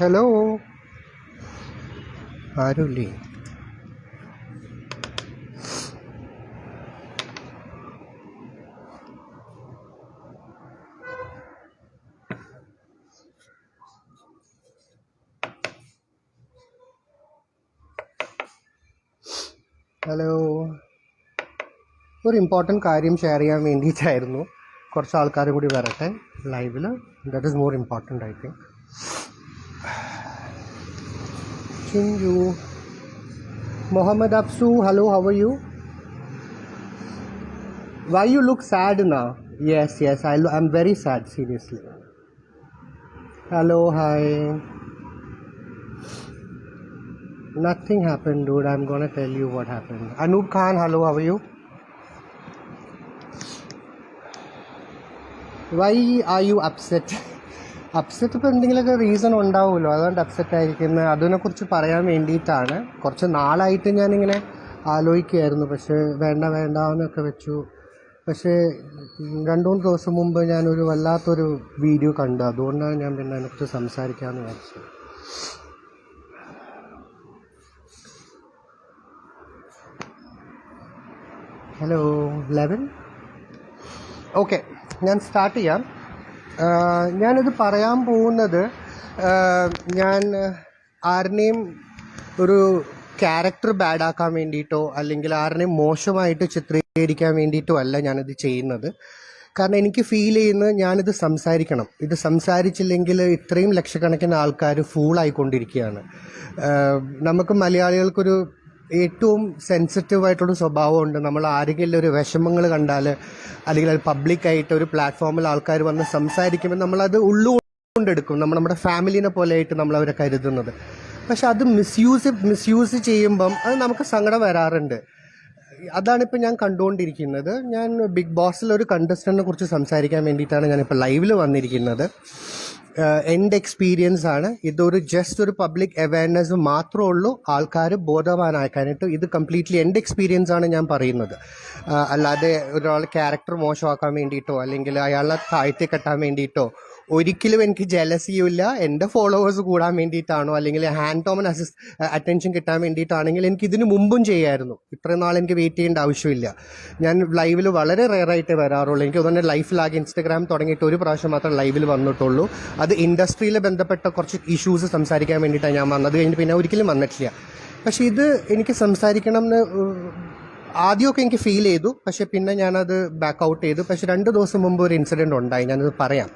Hello, ആരുമില്ലേ? Hello, ഒരു important കാര്യം ഷെയർ ചെയ്യാൻ വേണ്ടിയിട്ടായിരുന്നു. കുറച്ച് ആൾക്കാർ കൂടി വരട്ടെ ലൈവിൽ. That is more important I think. Chinchu, Mohammed Afsu, hello, how are you? Why you look sad now? Yes, I'm very sad, seriously. Hello, hi. Nothing happened, dude. I'm gonna tell you what happened. Anup Khan, hello, how are you? Why are you upset? Upset ഇപ്പോൾ എന്തെങ്കിലുമൊക്കെ reason ഉണ്ടാവുമല്ലോ, അതുകൊണ്ട് upset ആയിരിക്കുന്നത്. അതിനെക്കുറിച്ച് പറയാൻ വേണ്ടിയിട്ടാണ്. കുറച്ച് നാളായിട്ട് ഞാനിങ്ങനെ ആലോചിക്കുകയായിരുന്നു, പക്ഷേ വേണ്ട എന്നൊക്കെ വെച്ചു. പക്ഷേ 2-3 ദിവസം മുമ്പ് ഞാനൊരു വല്ലാത്തൊരു വീഡിയോ കണ്ടു, അതുകൊണ്ടാണ് ഞാൻ പിന്നെ അതിനെക്കുറിച്ച് സംസാരിക്കാമെന്ന് വിചാരിച്ചത്. ഹലോ 11. ഓക്കെ, ഞാൻ സ്റ്റാർട്ട് ചെയ്യാം. ഞാനിത് പറയാൻ പോകുന്നത് ഞാൻ ആരുടെയും ഒരു ക്യാരക്ടർ ബാഡാക്കാൻ വേണ്ടിയിട്ടോ അല്ലെങ്കിൽ ആരുടെയും മോശമായിട്ട് ചിത്രീകരിക്കാൻ വേണ്ടിയിട്ടോ അല്ല ഞാനിത് ചെയ്യുന്നത്. കാരണം എനിക്ക് ഫീൽ ചെയ്യുന്നത് ഞാനിത് സംസാരിക്കണം. ഇത് സംസാരിച്ചില്ലെങ്കിൽ ഇത്രയും ലക്ഷക്കണക്കിന് ആൾക്കാർ ഫൂളായിക്കൊണ്ടിരിക്കുകയാണ്. നമുക്ക് മലയാളികൾക്കൊരു ഏറ്റവും സെൻസിറ്റീവായിട്ടൊരു സ്വഭാവമുണ്ട്. നമ്മൾ ആരെങ്കിലും ഒരു വിഷമങ്ങൾ കണ്ടാൽ അല്ലെങ്കിൽ അത് പബ്ലിക്കായിട്ട് ഒരു പ്ലാറ്റ്ഫോമിൽ ആൾക്കാർ വന്ന് സംസാരിക്കുമ്പോൾ നമ്മളത് ഉള്ളുകൊണ്ടെടുക്കും. നമ്മുടെ ഫാമിലിനെ പോലെയായിട്ട് നമ്മളവരെ കരുതുന്നത്. പക്ഷെ അത് മിസ്യൂസ് ചെയ്യുമ്പം അത് നമുക്ക് സങ്കടം വരാറുണ്ട്. അതാണിപ്പോൾ ഞാൻ കണ്ടുകൊണ്ടിരിക്കുന്നത്. ഞാൻ ബിഗ് ബോസിലൊരു കണ്ടസ്റ്റൻറ്റിനെ കുറിച്ച് സംസാരിക്കാൻ വേണ്ടിയിട്ടാണ് ഞാനിപ്പോൾ ലൈവിൽ വന്നിരിക്കുന്നത്. എൻ്റെ എക്സ്പീരിയൻസ് ആണ്. ഇതൊരു ജസ്റ്റ് ഒരു പബ്ലിക് അവയർനെസ് മാത്രമേ ഉള്ളൂ, ആൾക്കാർ ബോധവാനാക്കാനായിട്ട്. ഇത് കംപ്ലീറ്റ്ലി എൻ്റെ എക്സ്പീരിയൻസ് ആണ് ഞാൻ പറയുന്നത്. അല്ലാതെ ഒരാൾ ക്യാരക്ടർ മോശമാക്കാൻ വേണ്ടിയിട്ടോ അല്ലെങ്കിൽ അയാളെ താഴ്ത്തി കെട്ടാൻ വേണ്ടിയിട്ടോ ഒരിക്കലും എനിക്ക് ജലസിയുമില്ല. എൻ്റെ ഫോളോവേഴ്സ് കൂടാൻ വേണ്ടിയിട്ടാണോ അല്ലെങ്കിൽ ഹാൻഡ് ടോമൻ അറ്റൻഷൻ കിട്ടാൻ വേണ്ടിയിട്ടാണെങ്കിൽ എനിക്ക് ഇതിന് മുമ്പും ചെയ്യായിരുന്നു. ഇത്രയും നാൾ എനിക്ക് വെയിറ്റ് ചെയ്യേണ്ട ആവശ്യമില്ല. ഞാൻ ലൈവിൽ വളരെ റെയറായിട്ട് വരാറുള്ളൂ. എനിക്ക് തോന്നുന്നു ലൈഫിലാകെ ഇൻസ്റ്റഗ്രാം തുടങ്ങിയിട്ട് ഒരു പ്രാവശ്യം മാത്രം ലൈവിൽ വന്നിട്ടുള്ളൂ. അത് ഇൻഡസ്ട്രിയിൽ ബന്ധപ്പെട്ട കുറച്ച് ഇഷ്യൂസ് സംസാരിക്കാൻ വേണ്ടിയിട്ടാണ് ഞാൻ വന്നത്. കഴിഞ്ഞ് പിന്നെ ഒരിക്കലും വന്നിട്ടില്ല. പക്ഷേ ഇത് എനിക്ക് സംസാരിക്കണം എന്ന് ആദ്യമൊക്കെ എനിക്ക് ഫീൽ ചെയ്തു, പക്ഷേ പിന്നെ ഞാനത് ബാക്ക് ഔട്ട് ചെയ്തു. പക്ഷേ 2 ദിവസം മുമ്പ് ഒരു ഇൻസിഡൻറ്റ് ഉണ്ടായി, ഞാനത് പറയാം.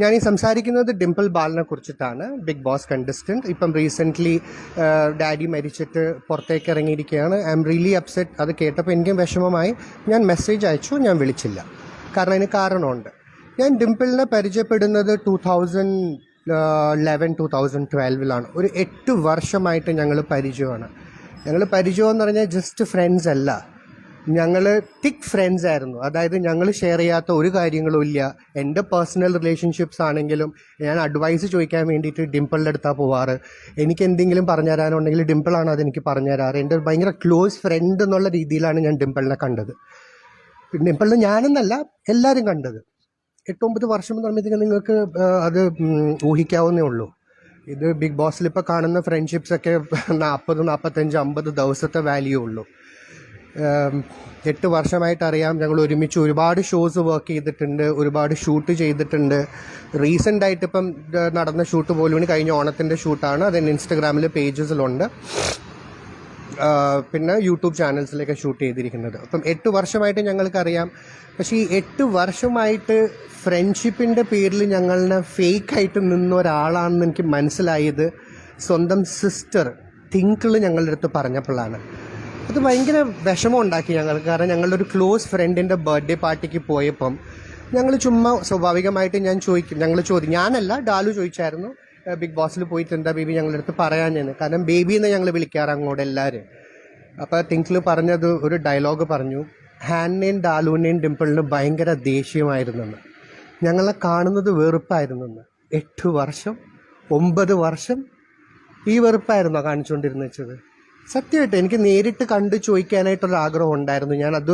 ഞാൻ ഈ സംസാരിക്കുന്നത് ഡിംപിൾ ബാലിനെ കുറിച്ചിട്ടാണ്. Big Boss contestant. ഇപ്പം റീസെൻ്റ്ലി ഡാഡി മരിച്ചിട്ട് പുറത്തേക്ക് ഇറങ്ങിയിരിക്കുകയാണ്. I am really upset. അത് കേട്ടപ്പോൾ എനിക്കും വിഷമമായി. ഞാൻ മെസ്സേജ് അയച്ചു, ഞാൻ വിളിച്ചില്ല. കാരണം അതിന് കാരണമുണ്ട്. ഞാൻ ഡിംപിളിനെ പരിചയപ്പെടുന്നത് 2011-2012 ഒരു 8 വർഷമായിട്ട് ഞങ്ങൾ പരിചയമാണ്. പരിചയമെന്ന് പറഞ്ഞാൽ ജസ്റ്റ് ഫ്രണ്ട്സ് അല്ല, ഞങ്ങൾ തിക്ക് ഫ്രണ്ട്സ് ആയിരുന്നു. അതായത് ഞങ്ങൾ ഷെയർ ചെയ്യാത്ത ഒരു കാര്യങ്ങളും ഇല്ല. എൻ്റെ പേഴ്സണൽ റിലേഷൻഷിപ്സ് ആണെങ്കിലും ഞാൻ അഡ്വൈസ് ചോദിക്കാൻ വേണ്ടിയിട്ട് ഡിംപിളിൻ്റെ അടുത്താണ് പോവാറ്. എനിക്ക് എന്തെങ്കിലും പറഞ്ഞു തരാനുണ്ടെങ്കിൽ ഡിംപിളാണ് അതെനിക്ക് പറഞ്ഞു തരാറ്. എൻ്റെ ഭയങ്കര ക്ലോസ് ഫ്രണ്ട് എന്നുള്ള രീതിയിലാണ് ഞാൻ ഡിംപിളിനെ കണ്ടത്. ഡിംപിളിനെ ഞാനെന്നല്ല എല്ലാവരും കണ്ടത്. 8-9 വർഷം എന്ന് പറയുമ്പോഴത്തേക്കും നിങ്ങൾക്ക് അത് ഊഹിക്കാവുന്നേ ഉള്ളൂ. ഇത് ബിഗ് ബോസിൽ ഇപ്പോൾ കാണുന്ന ഫ്രണ്ട്ഷിപ്സൊക്കെ 40, 45, 50 ദിവസത്തെ വാല്യൂ ഉള്ളൂ. 8 വർഷമായിട്ട് അറിയാം. ഞങ്ങൾ ഒരുമിച്ച് ഒരുപാട് ഷോസ് വർക്ക് ചെയ്തിട്ടുണ്ട്, ഒരുപാട് ഷൂട്ട് ചെയ്തിട്ടുണ്ട്. റീസെൻ്റായിട്ട് ഇപ്പം നടന്ന ഷൂട്ട് പോലും കഴിഞ്ഞ ഓണത്തിൻ്റെ ഷൂട്ടാണ്. അതെൻ്റെ ഇൻസ്റ്റഗ്രാമിൽ പേജസിലുണ്ട്. പിന്നെ യൂട്യൂബ് ചാനൽസിലൊക്കെ ഷൂട്ട് ചെയ്തിരിക്കുന്നത്. അപ്പം 8 വർഷമായിട്ട് ഞങ്ങൾക്കറിയാം. പക്ഷേ ഈ 8 വർഷമായിട്ട് ഫ്രണ്ട്ഷിപ്പിൻ്റെ പേരിൽ ഞങ്ങളെ ഫേക്കായിട്ട് നിന്ന ഒരാളാണെന്ന് എനിക്ക് മനസ്സിലായത് സ്വന്തം സിസ്റ്റർ ടിങ്കിൾ ഞങ്ങളുടെ അടുത്ത് പറഞ്ഞപ്പോഴാണ്. അത് ഭയങ്കര വിഷമം ഉണ്ടാക്കി ഞങ്ങൾക്ക്. കാരണം ഞങ്ങളുടെ ഒരു ക്ലോസ് ഫ്രണ്ടിൻ്റെ ബർത്ത്ഡേ പാർട്ടിക്ക് പോയപ്പം ഞങ്ങൾ ചുമ്മാ സ്വാഭാവികമായിട്ട് ഞാനല്ല, ഡാലു ചോദിച്ചായിരുന്നു ബിഗ് ബോസിൽ പോയിട്ട് എന്താ ബേബി ഞങ്ങളുടെ അടുത്ത് പറയാഞ്ഞെന്ന്. കാരണം ബേബി എന്ന് ഞങ്ങൾ വിളിക്കാറ് അങ്ങോട്ട് എല്ലാവരും. അപ്പോൾ ടിങ്കിൾ പറഞ്ഞത് ഒരു ഡയലോഗ് പറഞ്ഞു, ഹാനിനെയും ഡാലുവിനെയും ഡിംപിളിന് ഭയങ്കര ദേഷ്യമായിരുന്നെന്ന്, ഞങ്ങളെ കാണുന്നത് വെറുപ്പായിരുന്നെന്ന്. 8 വർഷം 9 വർഷം ഈ വെറുപ്പായിരുന്നോ കാണിച്ചുകൊണ്ടിരുന്നത്? സത്യമായിട്ട് എനിക്ക് നേരിട്ട് കണ്ട് ചോദിക്കാനായിട്ടൊരു ആഗ്രഹം ഉണ്ടായിരുന്നു. ഞാനത്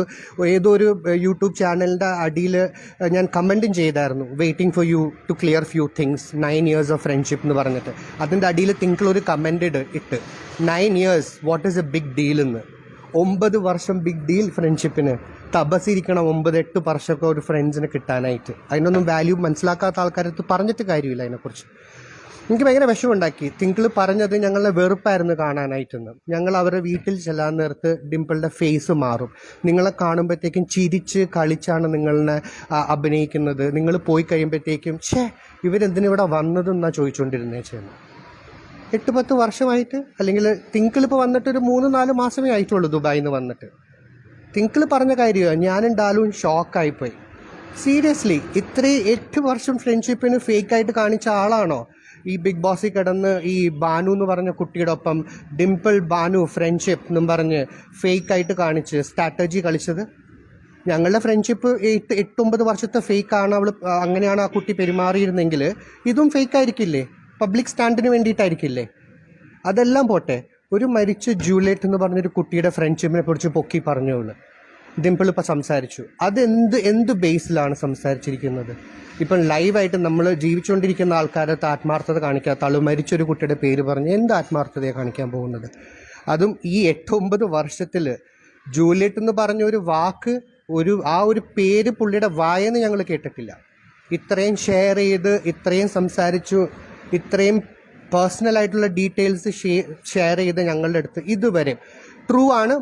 ഏതോ ഒരു യൂട്യൂബ് ചാനലിൻ്റെ അടിയിൽ ഞാൻ കമൻറ്റും ചെയ്തായിരുന്നു, waiting for you to clear few things, 9 years of friendship എന്ന് പറഞ്ഞിട്ട്. അതിൻ്റെ അടിയിൽ തിങ്കളൊരു കമൻ്റ് ഇട്ട് 9 years what is a big deal എന്ന്. 9 വർഷം ബിഗ് ഡീൽ ഫ്രണ്ട്ഷിപ്പിന്. തപസിരിക്കണം 9-8 വർഷമൊക്കെ ഒരു ഫ്രണ്ട്സിനെ കിട്ടാനായിട്ട്. അതിനൊന്നും വാല്യൂ മനസ്സിലാക്കാത്ത ആൾക്കാരടുത്ത് പറഞ്ഞിട്ട് കാര്യമില്ല അതിനെക്കുറിച്ച്. എനിക്ക് ഭയങ്കര വിഷമമുണ്ടാക്കി. തിങ്കിൾ പറഞ്ഞത് ഞങ്ങളെ വെറുപ്പായിരുന്നു കാണാനായിട്ടെന്ന്. ഞങ്ങൾ അവരുടെ വീട്ടിൽ ചെല്ലാൻ നേരത്ത് ഡിംപിളുടെ ഫേസ് മാറും. നിങ്ങളെ കാണുമ്പോഴത്തേക്കും ചിരിച്ച് കളിച്ചാണ് നിങ്ങളെ അഭിനയിക്കുന്നത്. നിങ്ങൾ പോയി കഴിയുമ്പോഴത്തേക്കും ഇവരെന്തിനിവിടെ വന്നതെന്നാണ് ചോദിച്ചുകൊണ്ടിരുന്നേ ചെയ്യുന്നു. 8-10 വർഷമായിട്ട്, അല്ലെങ്കിൽ തിങ്കിൾ ഇപ്പോൾ വന്നിട്ട് ഒരു 3-4 മാസമേ ആയിട്ടുള്ളൂ ദുബായിൽ നിന്ന് വന്നിട്ട്. തിങ്കിൾ പറഞ്ഞ കാര്യമാണ്, ഞാനും ഡാലും ഷോക്കായിപ്പോയി. സീരിയസ്ലി, ഇത്രയും 8 വർഷം ഫ്രണ്ട്ഷിപ്പിന് ഫേക്കായിട്ട് കാണിച്ച ആളാണോ ഈ ബിഗ് ബോസിൽ കിടന്ന് ഈ ബാനു എന്ന് പറഞ്ഞ കുട്ടിയുടെ ഒപ്പം ഡിംപിൾ ബാനു ഫ്രണ്ട്ഷിപ്പ് എന്നും പറഞ്ഞ് ഫേക്കായിട്ട് കാണിച്ച് സ്ട്രാറ്റജി കളിച്ചത്? ഞങ്ങളുടെ ഫ്രണ്ട്ഷിപ്പ് 8-9 വർഷത്തെ ഫേക്കാണ്. അങ്ങനെയാണ് ആ കുട്ടി പെരുമാറിയിരുന്നെങ്കിൽ ഇതും ഫേക്കായിരിക്കില്ലേ? പബ്ലിക് സ്റ്റാൻഡിന് വേണ്ടിയിട്ടായിരിക്കില്ലേ? അതെല്ലാം പോട്ടെ, ഒരു മരിച്ച ജൂലിയറ്റ് എന്ന് പറഞ്ഞൊരു കുട്ടിയുടെ ഫ്രണ്ട്ഷിപ്പിനെ കുറിച്ച് പൊക്കി പറഞ്ഞോളൂ ഡിംപിൾ ഇപ്പം സംസാരിച്ചു. അത് എന്ത് ബേസിലാണ് സംസാരിച്ചിരിക്കുന്നത്? ഇപ്പം ലൈവായിട്ട് നമ്മൾ ജീവിച്ചുകൊണ്ടിരിക്കുന്ന ആൾക്കാരത്ത് ആത്മാർത്ഥത കാണിക്കാത്ത ആൾ മരിച്ചൊരു കുട്ടിയുടെ പേര് പറഞ്ഞ് എന്ത് ആത്മാർത്ഥതയെ കാണിക്കാൻ പോകുന്നത്? അതും ഈ 8-9 വർഷത്തിൽ ജൂലിയറ്റ് എന്ന് പറഞ്ഞ ഒരു വാക്ക്, ആ ഒരു പേര് പുള്ളിയുടെ വായെന്ന് ഞങ്ങൾ കേട്ടിട്ടില്ല. ഇത്രയും ഷെയർ ചെയ്ത്, ഇത്രയും സംസാരിച്ചു, ഇത്രയും പേഴ്സണലായിട്ടുള്ള ഡീറ്റെയിൽസ് ഷെയർ ചെയ്ത് ഞങ്ങളുടെ അടുത്ത് ഇതുവരെ. ട്രൂ ആണ്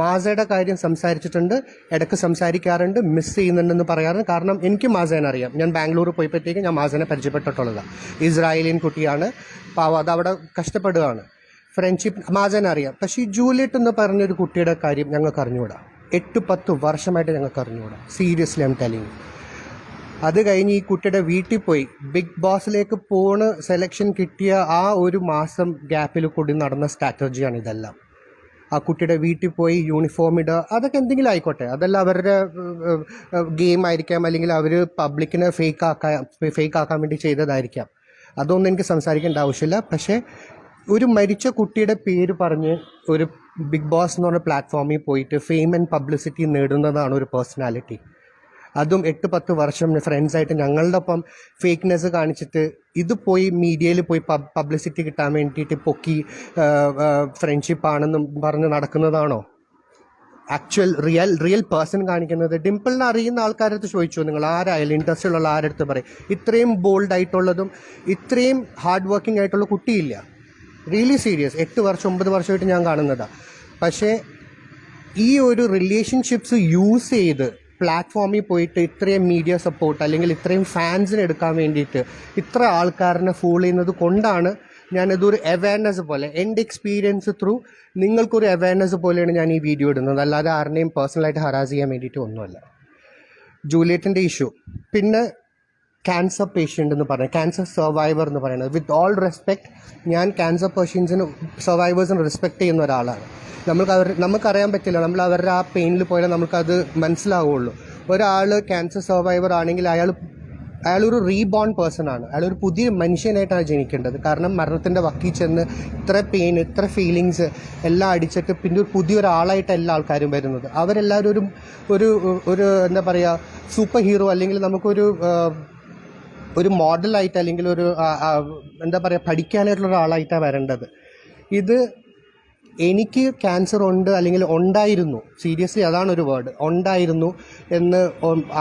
മാസയുടെ കാര്യം സംസാരിച്ചിട്ടുണ്ട്, ഇടയ്ക്ക് സംസാരിക്കാറുണ്ട്, മിസ് ചെയ്യുന്നുണ്ടെന്ന് പറയാറുണ്ട്. കാരണം എനിക്ക് മാസേനെ അറിയാം. ഞാൻ ബാംഗ്ലൂർ പോയപ്പോഴത്തേക്ക് ഞാൻ മാസേനെ പരിചയപ്പെട്ടിട്ടുള്ളതാണ്. ഇസ്രായേലിയൻ കുട്ടിയാണ്, പാവം, അത് അവിടെ കഷ്ടപ്പെടുകയാണ്. ഫ്രണ്ട്ഷിപ്പ് മാസേനെ അറിയാം. പക്ഷേ ഈ ജൂലിയറ്റ് എന്ന് പറഞ്ഞൊരു കുട്ടിയുടെ കാര്യം ഞങ്ങൾക്ക് അറിഞ്ഞുകൂടാ. 8-10 വർഷമായിട്ട് ഞങ്ങൾക്ക് അറിഞ്ഞുകൂടാ. Seriously I M telling. അത് കഴിഞ്ഞ് ഈ കുട്ടിയുടെ വീട്ടിൽ പോയി ബിഗ് ബോസിലേക്ക് സെലക്ഷൻ കിട്ടിയ ആ ഒരു മാസം ഗ്യാപ്പിൽ കൂടി നടന്ന സ്ട്രാറ്റജിയാണ് ഇതെല്ലാം. ആ കുട്ടിയുടെ വീട്ടിൽ പോയി യൂണിഫോം ഇടുക, അതൊക്കെ എന്തെങ്കിലും ആയിക്കോട്ടെ, അതെല്ലാം അവരുടെ ഗെയിം ആയിരിക്കാം, അല്ലെങ്കിൽ അവർ പബ്ലിക്കിനെ ഫേക്ക് ആക്കാൻ വേണ്ടി ചെയ്തതായിരിക്കാം. അതൊന്നും എനിക്ക് സംസാരിക്കേണ്ട ആവശ്യമില്ല. പക്ഷേ ഒരു മരിച്ച കുട്ടിയുടെ പേര് പറഞ്ഞ് ഒരു ബിഗ് ബോസ് എന്ന് പറഞ്ഞ പ്ലാറ്റ്ഫോമിൽ പോയിട്ട് ഫെയിം ആൻഡ് പബ്ലിസിറ്റി നേടുന്നതാണ് ഒരു പേഴ്സണാലിറ്റി. അതും 8-10 വർഷം ഫ്രണ്ട്സായിട്ട് ഞങ്ങളുടെ ഒപ്പം ഫേക്ക്നെസ് കാണിച്ചിട്ട് ഇത് പോയി മീഡിയയിൽ പോയി പബ്ലിസിറ്റി കിട്ടാൻ വേണ്ടിയിട്ട് പൊക്കി ഫ്രണ്ട്ഷിപ്പാണെന്നും പറഞ്ഞ് നടക്കുന്നതാണോ ആക്ച്വൽ റിയൽ പേഴ്സൺ കാണിക്കുന്നത്? ഡിംപിളിനെ അറിയുന്ന ആൾക്കാരടുത്ത് ചോദിച്ചു, നിങ്ങൾ ആരായാലും ഇൻഡസ്ട്രിയിലുള്ള ആരടുത്ത് പറയും, ഇത്രയും ബോൾഡായിട്ടുള്ളതും ഇത്രയും ഹാർഡ് വർക്കിംഗ് ആയിട്ടുള്ള കുട്ടിയില്ല. Really serious. 8 വർഷം 9 വർഷമായിട്ട് ഞാൻ കാണുന്നതാണ്. പക്ഷേ ഈ ഒരു റിലേഷൻഷിപ്സ് യൂസ് ചെയ്ത് പ്ലാറ്റ്ഫോമിൽ പോയിട്ട് ഇത്രയും മീഡിയ സപ്പോർട്ട് അല്ലെങ്കിൽ ഇത്രയും ഫാൻസിനെ എടുക്കാൻ വേണ്ടിയിട്ട് ഇത്ര ആൾക്കാരനെ ഫൂൾ ചെയ്യുന്നത് കൊണ്ടാണ് ഞാനിതൊരു അവയർനെസ് പോലെ, എൻ്റെ എക്സ്പീരിയൻസ് ത്രൂ നിങ്ങൾക്കൊരു അവയർനെസ് പോലെയാണ് ഞാൻ ഈ വീഡിയോ ഇടുന്നത്. അല്ലാതെ ആരുടെയും പേഴ്സണലായിട്ട് ഹറാസ് ചെയ്യാൻ വേണ്ടിയിട്ട് ഒന്നുമല്ല. ജൂലിയറ്റിൻ്റെ ഇഷ്യൂ, പിന്നെ ക്യാൻസർ പേഷ്യൻ്റ് എന്ന് പറയുന്നത്, ക്യാൻസർ സർവൈവർ എന്ന് പറയുന്നത്, വിത്ത് ഓൾ റെസ്പെക്ട്, ഞാൻ ക്യാൻസർ പേഷ്യൻസിന് സർവൈവേഴ്സിന് റെസ്പെക്ട് ചെയ്യുന്ന ഒരാളാണ്. നമുക്കറിയാൻ പറ്റില്ല, നമ്മൾ അവരുടെ ആ പെയിനിൽ പോയാൽ നമുക്കത് മനസ്സിലാവുള്ളൂ. ഒരാൾ ക്യാൻസർ സർവൈവർ ആണെങ്കിൽ അയാളൊരു റീബോൺ പേഴ്സൺ ആണ്. അയാളൊരു പുതിയ മനുഷ്യനായിട്ടാണ് ജനിക്കേണ്ടത്. കാരണം മരണത്തിൻ്റെ വക്കിൽ ചെന്ന് ഇത്ര പെയിൻ, ഇത്ര ഫീലിങ്സ് എല്ലാം അടിച്ചിട്ട് പിന്നെ ഒരു പുതിയൊരാളായിട്ട് എല്ലാ ആൾക്കാരും വരുന്നത്. അവരെല്ലാവരും ഒരു എന്താ പറയുക, സൂപ്പർ ഹീറോ അല്ലെങ്കിൽ ഒരു മോഡലായിട്ട് അല്ലെങ്കിൽ ഒരു എന്താ പറയുക, പഠിക്കാനായിട്ടുള്ള ഒരാളായിട്ടാണ് വരേണ്ടത്. ഇത് എനിക്ക് ക്യാൻസർ ഉണ്ട് അല്ലെങ്കിൽ ഉണ്ടായിരുന്നു, സീരിയസ്ലി അതാണൊരു വേർഡ്, ഉണ്ടായിരുന്നു എന്ന്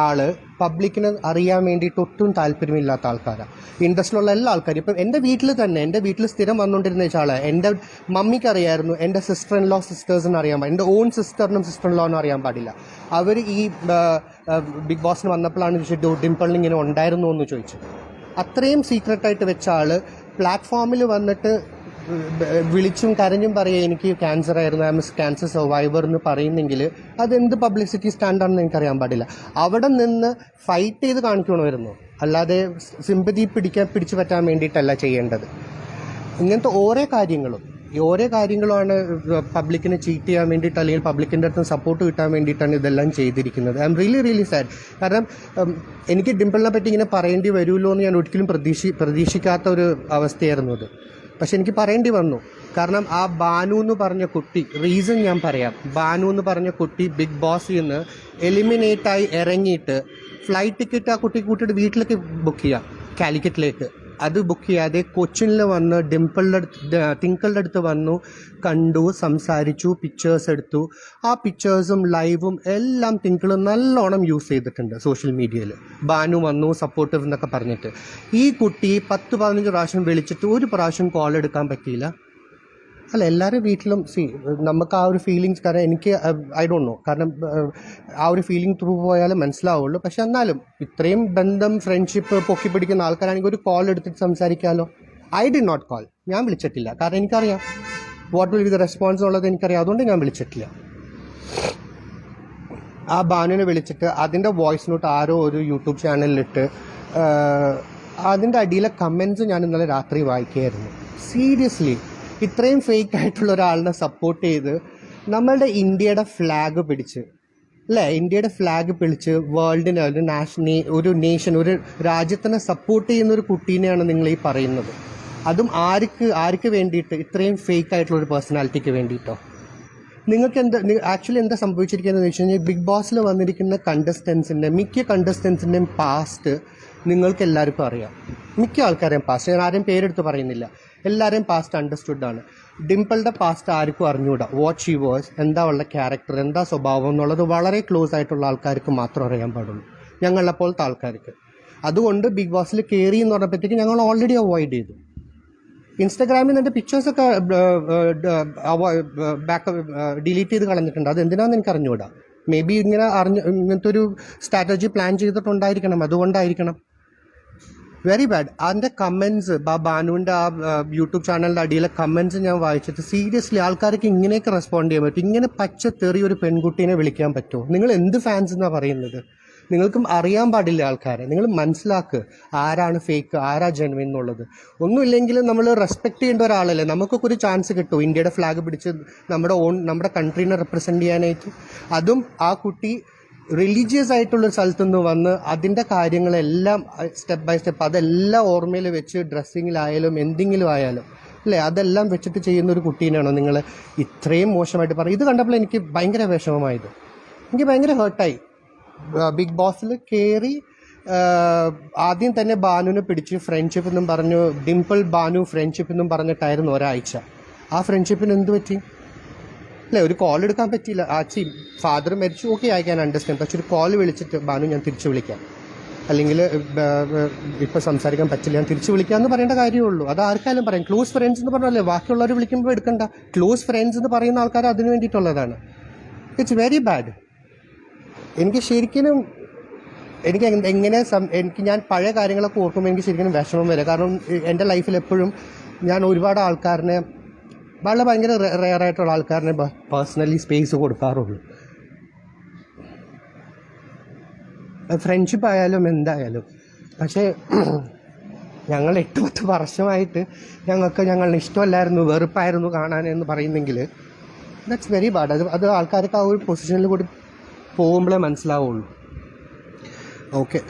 ആള് പബ്ലിക്കിന് അറിയാൻ വേണ്ടിയിട്ട് ഒട്ടും താല്പര്യമില്ലാത്ത ആൾക്കാരാണ് ഇൻഡസ്ട്രിയിലുള്ള എല്ലാ ആൾക്കാരും. ഇപ്പം എൻ്റെ വീട്ടിൽ സ്ഥിരം വന്നുകൊണ്ടിരുന്ന ആളെ എൻ്റെ മമ്മിക്ക് അറിയായിരുന്നു, എൻ്റെ സിസ്റ്റേഴ്സിന് അറിയാൻ പാടില്ല, എൻ്റെ ഓൺ സിസ്റ്ററിനും സിസ്റ്റർ ഇൻ ലോനും അറിയാൻ പാടില്ല. അവർ ഈ ബിഗ് ബോസിന് വന്നപ്പോഴാണ് ചോദിച്ചിട്ട് ഡിംപിളിന് ഇങ്ങനെ ഉണ്ടായിരുന്നു എന്ന് ചോദിച്ചു. അത്രയും സീക്രട്ടായിട്ട് വെച്ച ആൾ പ്ലാറ്റ്ഫോമിൽ വന്നിട്ട് വിളിച്ചും കരഞ്ഞും പറയുക എനിക്ക് ക്യാൻസർ ആയിരുന്നു, ഐ എം ക്യാൻസർ സർവൈവർ എന്ന് പറയുന്നെങ്കിൽ അതെന്ത് പബ്ലിസിറ്റി സ്റ്റാൻഡാണെന്ന് എനിക്കറിയാൻ പാടില്ല. അവിടെ നിന്ന് ഫൈറ്റ് ചെയ്ത് കാണിക്കണമായിരുന്നു, അല്ലാതെ സിമ്പതി പിടിച്ചു പറ്റാൻ വേണ്ടിയിട്ടല്ല ചെയ്യേണ്ടത്. ഇങ്ങനത്തെ ഓരോ കാര്യങ്ങളുമാണ് പബ്ലിക്കിനെ ചീറ്റ് ചെയ്യാൻ വേണ്ടിയിട്ട് അല്ലെങ്കിൽ പബ്ലിക്കിൻ്റെ അടുത്ത് സപ്പോർട്ട് കിട്ടാൻ വേണ്ടിയിട്ടാണ് ഇതെല്ലാം ചെയ്തിരിക്കുന്നത്. I am really sad. കാരണം എനിക്ക് ഡിംപിളിനെ പറ്റി ഇങ്ങനെ പറയേണ്ടി വരുമല്ലോ എന്ന് ഞാൻ ഒരിക്കലും പ്രതീക്ഷിക്കാത്ത ഒരു അവസ്ഥയായിരുന്നു അത്. പക്ഷെ എനിക്ക് പറയേണ്ടി വന്നു. കാരണം ആ ബാനു എന്ന് പറഞ്ഞ കുട്ടി, റീസൺ ഞാൻ പറയാം. ബാനു എന്ന് പറഞ്ഞ കുട്ടി ബിഗ് ബോസിൽ നിന്ന് എലിമിനേറ്റായി ഇറങ്ങിയിട്ട് ഫ്ലൈറ്റ് ടിക്കറ്റ് ആ കുട്ടി കൂട്ടിയിട്ട് വീട്ടിലേക്ക് ബുക്ക് ചെയ്യാം, കാലിക്കറ്റിലേക്ക്. അത് ബുക്ക് ചെയ്യാതെ കൊച്ചിനിൽ വന്ന് തിങ്കളുടെ അടുത്ത് വന്നു, കണ്ടു, സംസാരിച്ചു, പിക്ചേഴ്സ് എടുത്തു. ആ പിക്ചേഴ്സും ലൈവും എല്ലാം തിങ്കൾ നല്ലോണം യൂസ് ചെയ്തിട്ടുണ്ട് സോഷ്യൽ മീഡിയയിൽ. ബാനു വന്നു സപ്പോർട്ടീവ് എന്നൊക്കെ പറഞ്ഞിട്ട്. ഈ കുട്ടി 10-15 പ്രാവശ്യം വിളിച്ചിട്ട് ഒരു പ്രാവശ്യം കോൾ എടുക്കാൻ പറ്റിയില്ല. അല്ല, എല്ലാവരും വീട്ടിലും നമുക്ക് ആ ഒരു ഫീലിങ്സ്, കാരണം എനിക്ക് ഐ ഡോണ്ട് നോ, കാരണം ആ ഒരു ഫീലിംഗ് ത്രൂ പോയാലും മനസ്സിലാവുള്ളൂ. പക്ഷെ എന്നാലും ഇത്രയും ബന്ധം, ഫ്രണ്ട്ഷിപ്പ് പൊക്കി പിടിക്കുന്ന ആൾക്കാരാണെങ്കിൽ ഒരു കോൾ എടുത്തിട്ട് സംസാരിക്കാമല്ലോ. ഐ ഡി നോട്ട് കോൾ, ഞാൻ വിളിച്ചിട്ടില്ല. കാരണം എനിക്കറിയാം what will be the response ഉള്ളത് എനിക്കറിയാം. അതുകൊണ്ട് ഞാൻ വിളിച്ചിട്ടില്ല. ആ ബാനുവിനെ വിളിച്ചിട്ട് അതിൻ്റെ വോയിസ് നോട്ട് ആരോ ഒരു യൂട്യൂബ് ചാനലിലിട്ട് അതിൻ്റെ അടിയിലെ കമൻസ് ഞാൻ ഇന്നലെ രാത്രി വായിക്കുകയായിരുന്നു. സീരിയസ്ലി, ഇത്രയും ഫേക്ക് ആയിട്ടുള്ള ഒരാളിനെ സപ്പോർട്ട് ചെയ്ത് നമ്മളുടെ ഇന്ത്യയുടെ ഫ്ലാഗ് പിടിച്ച്, അല്ലേ, ഇന്ത്യയുടെ ഫ്ലാഗ് പിടിച്ച് വേൾഡിനെ, ഒരു നേഷൻ, ഒരു രാജ്യത്തിനെ സപ്പോർട്ട് ചെയ്യുന്ന ഒരു കുട്ടീനെയാണ് നിങ്ങൾ ഈ പറയുന്നത്. അതും ആർക്ക് വേണ്ടിയിട്ട്? ഇത്രയും ഫേക്ക് ആയിട്ടുള്ള ഒരു പേഴ്സണാലിറ്റിക്ക് വേണ്ടിയിട്ടോ? നിങ്ങൾക്ക് ആക്ച്വലി എന്താ സംഭവിച്ചിരിക്കുന്നതെന്ന് വെച്ച് കഴിഞ്ഞാൽ, ബിഗ് ബോസിൽ വന്നിരിക്കുന്ന മിക്ക കണ്ടസ്റ്റൻസിൻ്റെയും പാസ്റ്റ് നിങ്ങൾക്ക് എല്ലാവർക്കും അറിയാം. മിക്ക ആൾക്കാരെയും പാസ്റ്റ്, ഞാൻ ആരെയും പേരെടുത്ത് പറയുന്നില്ല, എല്ലാവരെയും പാസ്റ്റ് അണ്ടർസ്റ്റുഡ് ആണ്. ഡിംപിളുടെ പാസ്റ്റ് ആർക്കും അറിഞ്ഞുകൂടാ. വാട്ട് ഷീ വാസ്, എന്താ ഉള്ള ക്യാരക്ടർ, എന്താ സ്വഭാവം എന്നുള്ളത് വളരെ ക്ലോസ് ആയിട്ടുള്ള ആൾക്കാർക്ക് മാത്രം അറിയാൻ പാടുള്ളൂ, ഞങ്ങളെപ്പോലത്തെ ആൾക്കാർക്ക്. അതുകൊണ്ട് ബിഗ് ബോസിൽ കയറി എന്ന് പറഞ്ഞപ്പോഴത്തേക്ക് ഞങ്ങൾ ഓൾറെഡി അവോയ്ഡ് ചെയ്തു. ഇൻസ്റ്റാഗ്രാമിൽ നിന്ന് എൻ്റെ പിക്ചേഴ്സൊക്കെ ഡിലീറ്റ് ചെയ്ത് കളഞ്ഞിട്ടുണ്ട്. അത് എന്തിനാണെന്ന് എനിക്ക് അറിഞ്ഞുകൂടാ. മേ ബി ഇങ്ങനത്തെ ഒരു സ്ട്രാറ്റജി പ്ലാൻ ചെയ്തിട്ടുണ്ടായിരിക്കണം, അതുകൊണ്ടായിരിക്കണം. Very bad. അതിൻ്റെ കമൻസ്, ബാനുവിൻ്റെ ആ യൂട്യൂബ് ചാനലിൻ്റെ അടിയിലെ കമൻസ് ഞാൻ വായിച്ചിട്ട് സീരിയസ്ലി ആൾക്കാർക്ക് ഇങ്ങനെയൊക്കെ റെസ്പോണ്ട് ചെയ്യാൻ പറ്റും? ഇങ്ങനെ പച്ചത്തെറി ഒരു പെൺകുട്ടീനെ വിളിക്കാൻ പറ്റുമോ? നിങ്ങൾ എന്ത് ഫാൻസ് എന്നാണ് പറയുന്നത്? നിങ്ങൾക്കും അറിയാൻ പാടില്ല ആൾക്കാരെ. നിങ്ങൾ മനസ്സിലാക്കുക ആരാണ് ഫേക്ക്, ആരാ ജെനുവിൻ എന്നുള്ളത്. ഒന്നുമില്ലെങ്കിലും നമ്മൾ റെസ്പെക്ട് ചെയ്യേണ്ട ഒരാളല്ലേ. നമുക്കൊക്കെ ഒരു ചാൻസ് കിട്ടും ഇന്ത്യയുടെ ഫ്ലാഗ് പിടിച്ച് നമ്മുടെ കൺട്രീനെ റെപ്രസെൻറ്റ് ചെയ്യാനായിട്ട്. അതും ആ കുട്ടി റിലീജിയസ് ആയിട്ടുള്ളൊരു സ്ഥലത്തു നിന്ന് വന്ന് അതിൻ്റെ കാര്യങ്ങളെല്ലാം സ്റ്റെപ്പ് ബൈ സ്റ്റെപ്പ് അതെല്ലാം ഓർമ്മയിൽ വെച്ച്, ഡ്രസ്സിങ്ങിലായാലും എന്തെങ്കിലും ആയാലും അല്ലേ, അതെല്ലാം വെച്ചിട്ട് ചെയ്യുന്ന ഒരു കുട്ടീനാണോ നിങ്ങൾ ഇത്രയും മോശമായിട്ട് പറയുന്നത്? ഇത് കണ്ടപ്പോൾ എനിക്ക് ഭയങ്കര വിഷമമായത്, എനിക്ക് ഭയങ്കര ഹേർട്ടായി. ബിഗ് ബോസിൽ കയറി ആദ്യം തന്നെ ബാനുവിനെ പിടിച്ച് ഫ്രണ്ട്ഷിപ്പ് എന്നും പറഞ്ഞു, ഡിംപിൾ ബാനു ഫ്രണ്ട്ഷിപ്പ് എന്നും പറഞ്ഞിട്ടായിരുന്നു ഒരാഴ്ച. ആ ഫ്രണ്ട്ഷിപ്പിന് എന്ത് പറ്റി? അല്ലേ, ഒരു കോൾ എടുക്കാൻ പറ്റിയില്ല. ഫാദർ മരിച്ചു, ഓക്കെ, ഐ ക്യാൻ അണ്ടർസ്റ്റാൻഡ്. പക്ഷെ ഒരു കോൾ വിളിച്ചിട്ട് ബാനു ഞാൻ തിരിച്ചു വിളിക്കാം, അല്ലെങ്കിൽ ഇപ്പോൾ സംസാരിക്കാൻ പറ്റില്ല, ഞാൻ തിരിച്ചു വിളിക്കാമെന്ന് പറയേണ്ട കാര്യമുള്ളൂ. അത് ആർക്കായാലും പറയാം. ക്ലോസ് ഫ്രണ്ട്സ് എന്ന് പറഞ്ഞല്ലേ, ബാക്കിയുള്ളവർ വിളിക്കുമ്പോൾ എടുക്കണ്ട. ക്ലോസ് ഫ്രണ്ട്സ് എന്ന് പറയുന്ന ആൾക്കാർ അതിന് വേണ്ടിയിട്ടുള്ളതാണ്. It's very bad. എനിക്ക് ശരിക്കും ഞാൻ പഴയ കാര്യങ്ങളൊക്കെ ഓർക്കുമ്പോൾ എനിക്ക് ശരിക്കും വിഷമം വരും. കാരണം എൻ്റെ ലൈഫിൽ എപ്പോഴും ഞാൻ ഒരുപാട് ആൾക്കാരനെ, ഭയങ്കര റെയറായിട്ടുള്ള ആൾക്കാരനെ പേഴ്സണലി സ്പേസ് കൊടുക്കാറുള്ളൂ. ഫ്രണ്ട്ഷിപ്പ് ആയാലും എന്തായാലും. പക്ഷേ ഞങ്ങൾ 8-10 വർഷമായിട്ട് ഞങ്ങളുടെ ഇഷ്ടമല്ലായിരുന്നു, വെറുപ്പായിരുന്നു കാണാനെന്ന് പറയുന്നെങ്കിൽ ദാറ്റ്സ് വെരി ബാഡ്. അത് ആൾക്കാർക്ക് ആ ഒരു പൊസിഷനിൽ കൂടി പോകുമ്പോഴേ മനസ്സിലാവുള്ളൂ. ഓക്കെ,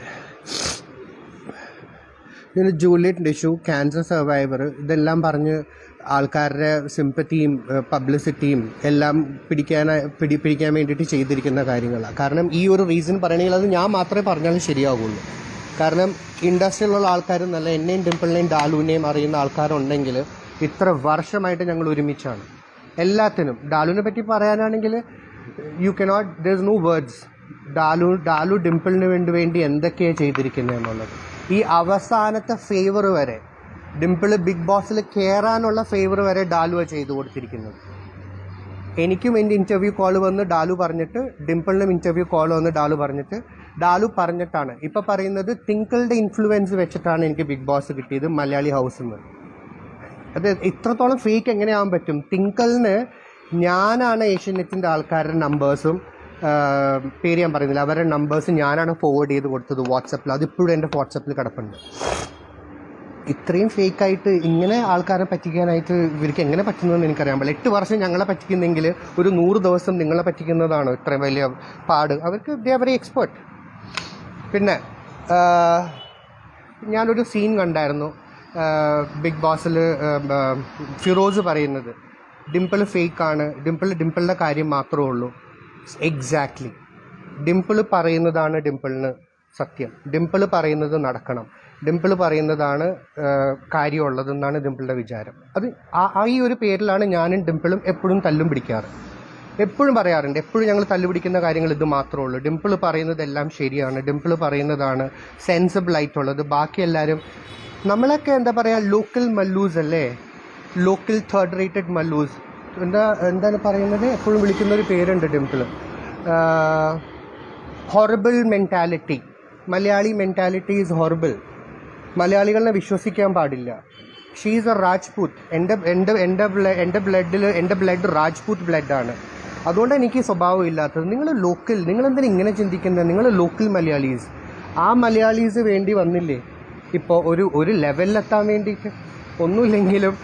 ഇതിന് ജൂലിയറ്റ് ഇഷ്യൂ, ക്യാൻസർ സർവൈവർ, ഇതെല്ലാം പറഞ്ഞ് ആൾക്കാരുടെ സിമ്പത്തിയും പബ്ലിസിറ്റിയും എല്ലാം പിടിക്കാൻ വേണ്ടിയിട്ട് ചെയ്തിരിക്കുന്ന കാര്യങ്ങളാണ്. കാരണം ഈ ഒരു റീസൺ പറയണമെങ്കിൽ അത് ഞാൻ മാത്രമേ പറഞ്ഞാലും ശരിയാവുള്ളൂ. കാരണം ഇൻഡസ്ട്രിയിലുള്ള ആൾക്കാരും നല്ല എന്നെയും ഡിംപിളിനെയും ഡാലുവിനെയും അറിയുന്ന ആൾക്കാരുണ്ടെങ്കിൽ ഇത്ര വർഷമായിട്ട് ഞങ്ങൾ ഒരുമിച്ചാണ് എല്ലാത്തിനും. ഡാലുവിനെ പറ്റി പറയാനാണെങ്കിൽ you cannot, there is no words. Dalu ഡിംപിളിന് വേണ്ടി എന്തൊക്കെയാണ് ചെയ്തിരിക്കുന്നത് എന്നുള്ളത്. ഈ അവസാനത്തെ ഫേവർ വരെ, ഡിംപിൾ ബിഗ് ബോസിൽ കയറാനുള്ള ഫേവർ വരെ ഡാലുവാണ് ചെയ്തു കൊടുത്തിരിക്കുന്നത്. എനിക്കും എൻ്റെ ഇൻ്റർവ്യൂ കോൾ വന്ന് ഡാലു പറഞ്ഞിട്ട്, ഡിംപിളിനും ഇൻ്റർവ്യൂ കോൾ വന്ന് ഡാലു പറഞ്ഞിട്ടാണ് ഇപ്പോൾ പറയുന്നത്. തിങ്കളുടെ ഇൻഫ്ലുവൻസ് വെച്ചിട്ടാണ് എനിക്ക് ബിഗ് ബോസ് കിട്ടിയത് മലയാളി ഹൗസിൽ നിന്ന്. അത് ഇത്രത്തോളം ഫേക്ക് എങ്ങനെയാവാൻ പറ്റും? തിങ്കളിന് ഞാനാണ് ഏഷ്യനെറ്റിൻ്റെ ആൾക്കാരുടെ നമ്പേഴ്സും പേര് ഞാൻ പറയുന്നില്ല, അവരുടെ നമ്പേഴ്സ് ഞാനാണ് ഫോർവേഡ് ചെയ്ത് കൊടുത്തത് വാട്സപ്പിൽ. അതിപ്പോഴും എൻ്റെ വാട്സപ്പിൽ കിടപ്പുണ്ട്. ഇത്രയും ഫേക്കായിട്ട് ഇങ്ങനെ ആൾക്കാരെ പറ്റിക്കാനായിട്ട് ഇവർക്ക് എങ്ങനെ പറ്റുന്നതെന്ന് എനിക്കറിയാൻ പാടില്ല. 8 വർഷം ഞങ്ങളെ പറ്റിക്കുന്നെങ്കിൽ ഒരു 100 ദിവസം നിങ്ങളെ പറ്റിക്കുന്നതാണ് ഇത്രയും വലിയ പാട്. അവർക്ക് ദേ ആർ വെരി എക്സ്പേർട്ട്. പിന്നെ ഞാനൊരു സീൻ കണ്ടായിരുന്നു. ബിഗ് ബോസിൽ ഫിറോസ് പറയുന്നത് ഡിംപിൾ ഫേക്കാണ്, ഡിംപിളിൻ്റെ കാര്യം മാത്രമേ ഉള്ളൂ. എക്സാക്ട്ലി, ഡിംപിൾ പറയുന്നതാണ് ഡിംപിളിന് സത്യം. ഡിംപിൾ പറയുന്നത് നടക്കണം, ഡിംപിൾ പറയുന്നതാണ് കാര്യമുള്ളതെന്നാണ് ഡിംപിളിൻ്റെ വിചാരം. അത് ഈ ഒരു പേരിലാണ് ഞാനും ഡിംപിളും എപ്പോഴും തല്ലും പിടിക്കാറ്. എപ്പോഴും പറയാറുണ്ട്, എപ്പോഴും ഞങ്ങൾ തല്ലുപിടിക്കുന്ന കാര്യങ്ങൾ ഇത് മാത്രമേ ഉള്ളൂ. ഡിംപിൾ പറയുന്നതെല്ലാം ശരിയാണ്, ഡിംപിൾ പറയുന്നതാണ് സെൻസിബിൾ ആയിട്ടുള്ളത്. ബാക്കി എല്ലാവരും നമ്മളൊക്കെ എന്താ പറയുക, ലോക്കൽ മല്ലൂസ് അല്ലേ, ലോക്കൽ തേർഡ് റേറ്റഡ് മല്ലൂസ്. എന്താണ് പറയുന്നത്, എപ്പോഴും വിളിക്കുന്നൊരു പേരുണ്ട് Dimple. Horrible mentality, Malayali mentality is horrible. മലയാളികളെ വിശ്വസിക്കാൻ പാടില്ല. She is a Rajput. എൻ്റെ ബ്ലഡ് രാജ്പൂത്ത് ബ്ലഡാണ്. അതുകൊണ്ട് എനിക്ക് സ്വഭാവം ഇല്ലാത്തത്. നിങ്ങൾ ലോക്കൽ, നിങ്ങളെന്തിനാ ഇങ്ങനെ ചിന്തിക്കുന്നത്? നിങ്ങൾ ലോക്കൽ മലയാളീസ്. ആ മലയാളീസ് വേണ്ടി വന്നില്ലേ ഇപ്പോൾ ഒരു ലെവലിലെത്താൻ വേണ്ടിയിട്ട്? ഒന്നുമില്ലെങ്കിലും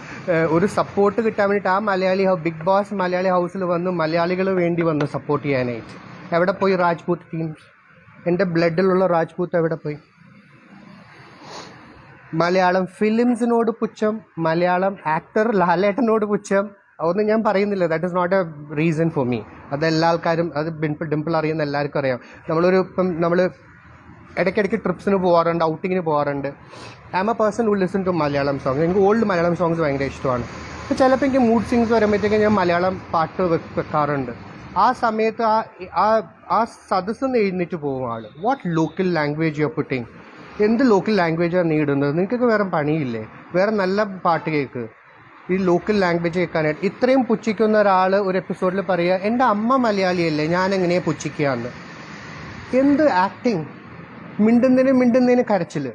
ഒരു സപ്പോർട്ട് കിട്ടാൻ വേണ്ടിയിട്ട് ആ മലയാളി ബിഗ് ബോസ് മലയാളി ഹൗസിൽ വന്ന് മലയാളികൾ വേണ്ടി വന്ന് സപ്പോർട്ട് ചെയ്യാനായിട്ട്. എവിടെ പോയി രാജ്പൂത്ത് ടീംസ്? എൻ്റെ ബ്ലഡിലുള്ള രാജ്പൂത്ത് എവിടെ പോയി? മലയാളം ഫിലിംസിനോട് പുച്ഛം, മലയാളം ആക്ടർ ലാലേട്ടനോട് പുച്ഛം, അതൊന്നും ഞാൻ പറയുന്നില്ല. That is not a reason for me. അതെല്ലാ ആൾക്കാരും, അത് ഡിംപിൾ അറിയുന്ന എല്ലാവർക്കും അറിയാം. നമ്മൾ ഇടയ്ക്കിടയ്ക്ക് ട്രിപ്സിന് പോകാറുണ്ട്, ഔട്ടിങ്ങിന് പോകാറുണ്ട്. I am a person who listen to Malayalam songs. എനിക്ക് ഓൾഡ് മലയാളം സോങ്സ് ഭയങ്കര ഇഷ്ടമാണ്. അപ്പോൾ ചിലപ്പോൾ എനിക്ക് മൂഡ് സിങ്സ് വരുമ്പോഴത്തേക്കും ഞാൻ മലയാളം പാട്ട് വെക്കാറുണ്ട്. ആ സമയത്ത് ആ സദസ്സിൽ നിന്ന് എഴുന്നേറ്റ് പോകും ആൾ. What local language you are putting? എന്ത് ലോക്കൽ ലാംഗ്വേജാണ് നീ ഇടുന്നത്? നിനക്കൊക്കെ വേറെ പണിയില്ലേ? വേറെ നല്ല പാട്ട് കേൾക്ക്. ഈ ലോക്കൽ ലാംഗ്വേജ് കേൾക്കാനായിട്ട് ഇത്രയും പുച്ഛിക്കുന്ന ഒരാൾ ഒരു എപ്പിസോഡിൽ പറയുക എൻ്റെ അമ്മ മലയാളിയല്ലേ, ഞാൻ എങ്ങനെയാണ് പുച്ഛിക്കുകയെന്ന്. എന്ത് ആക്ടിങ്! മിണ്ടുന്നതിന് കരച്ചിൽ.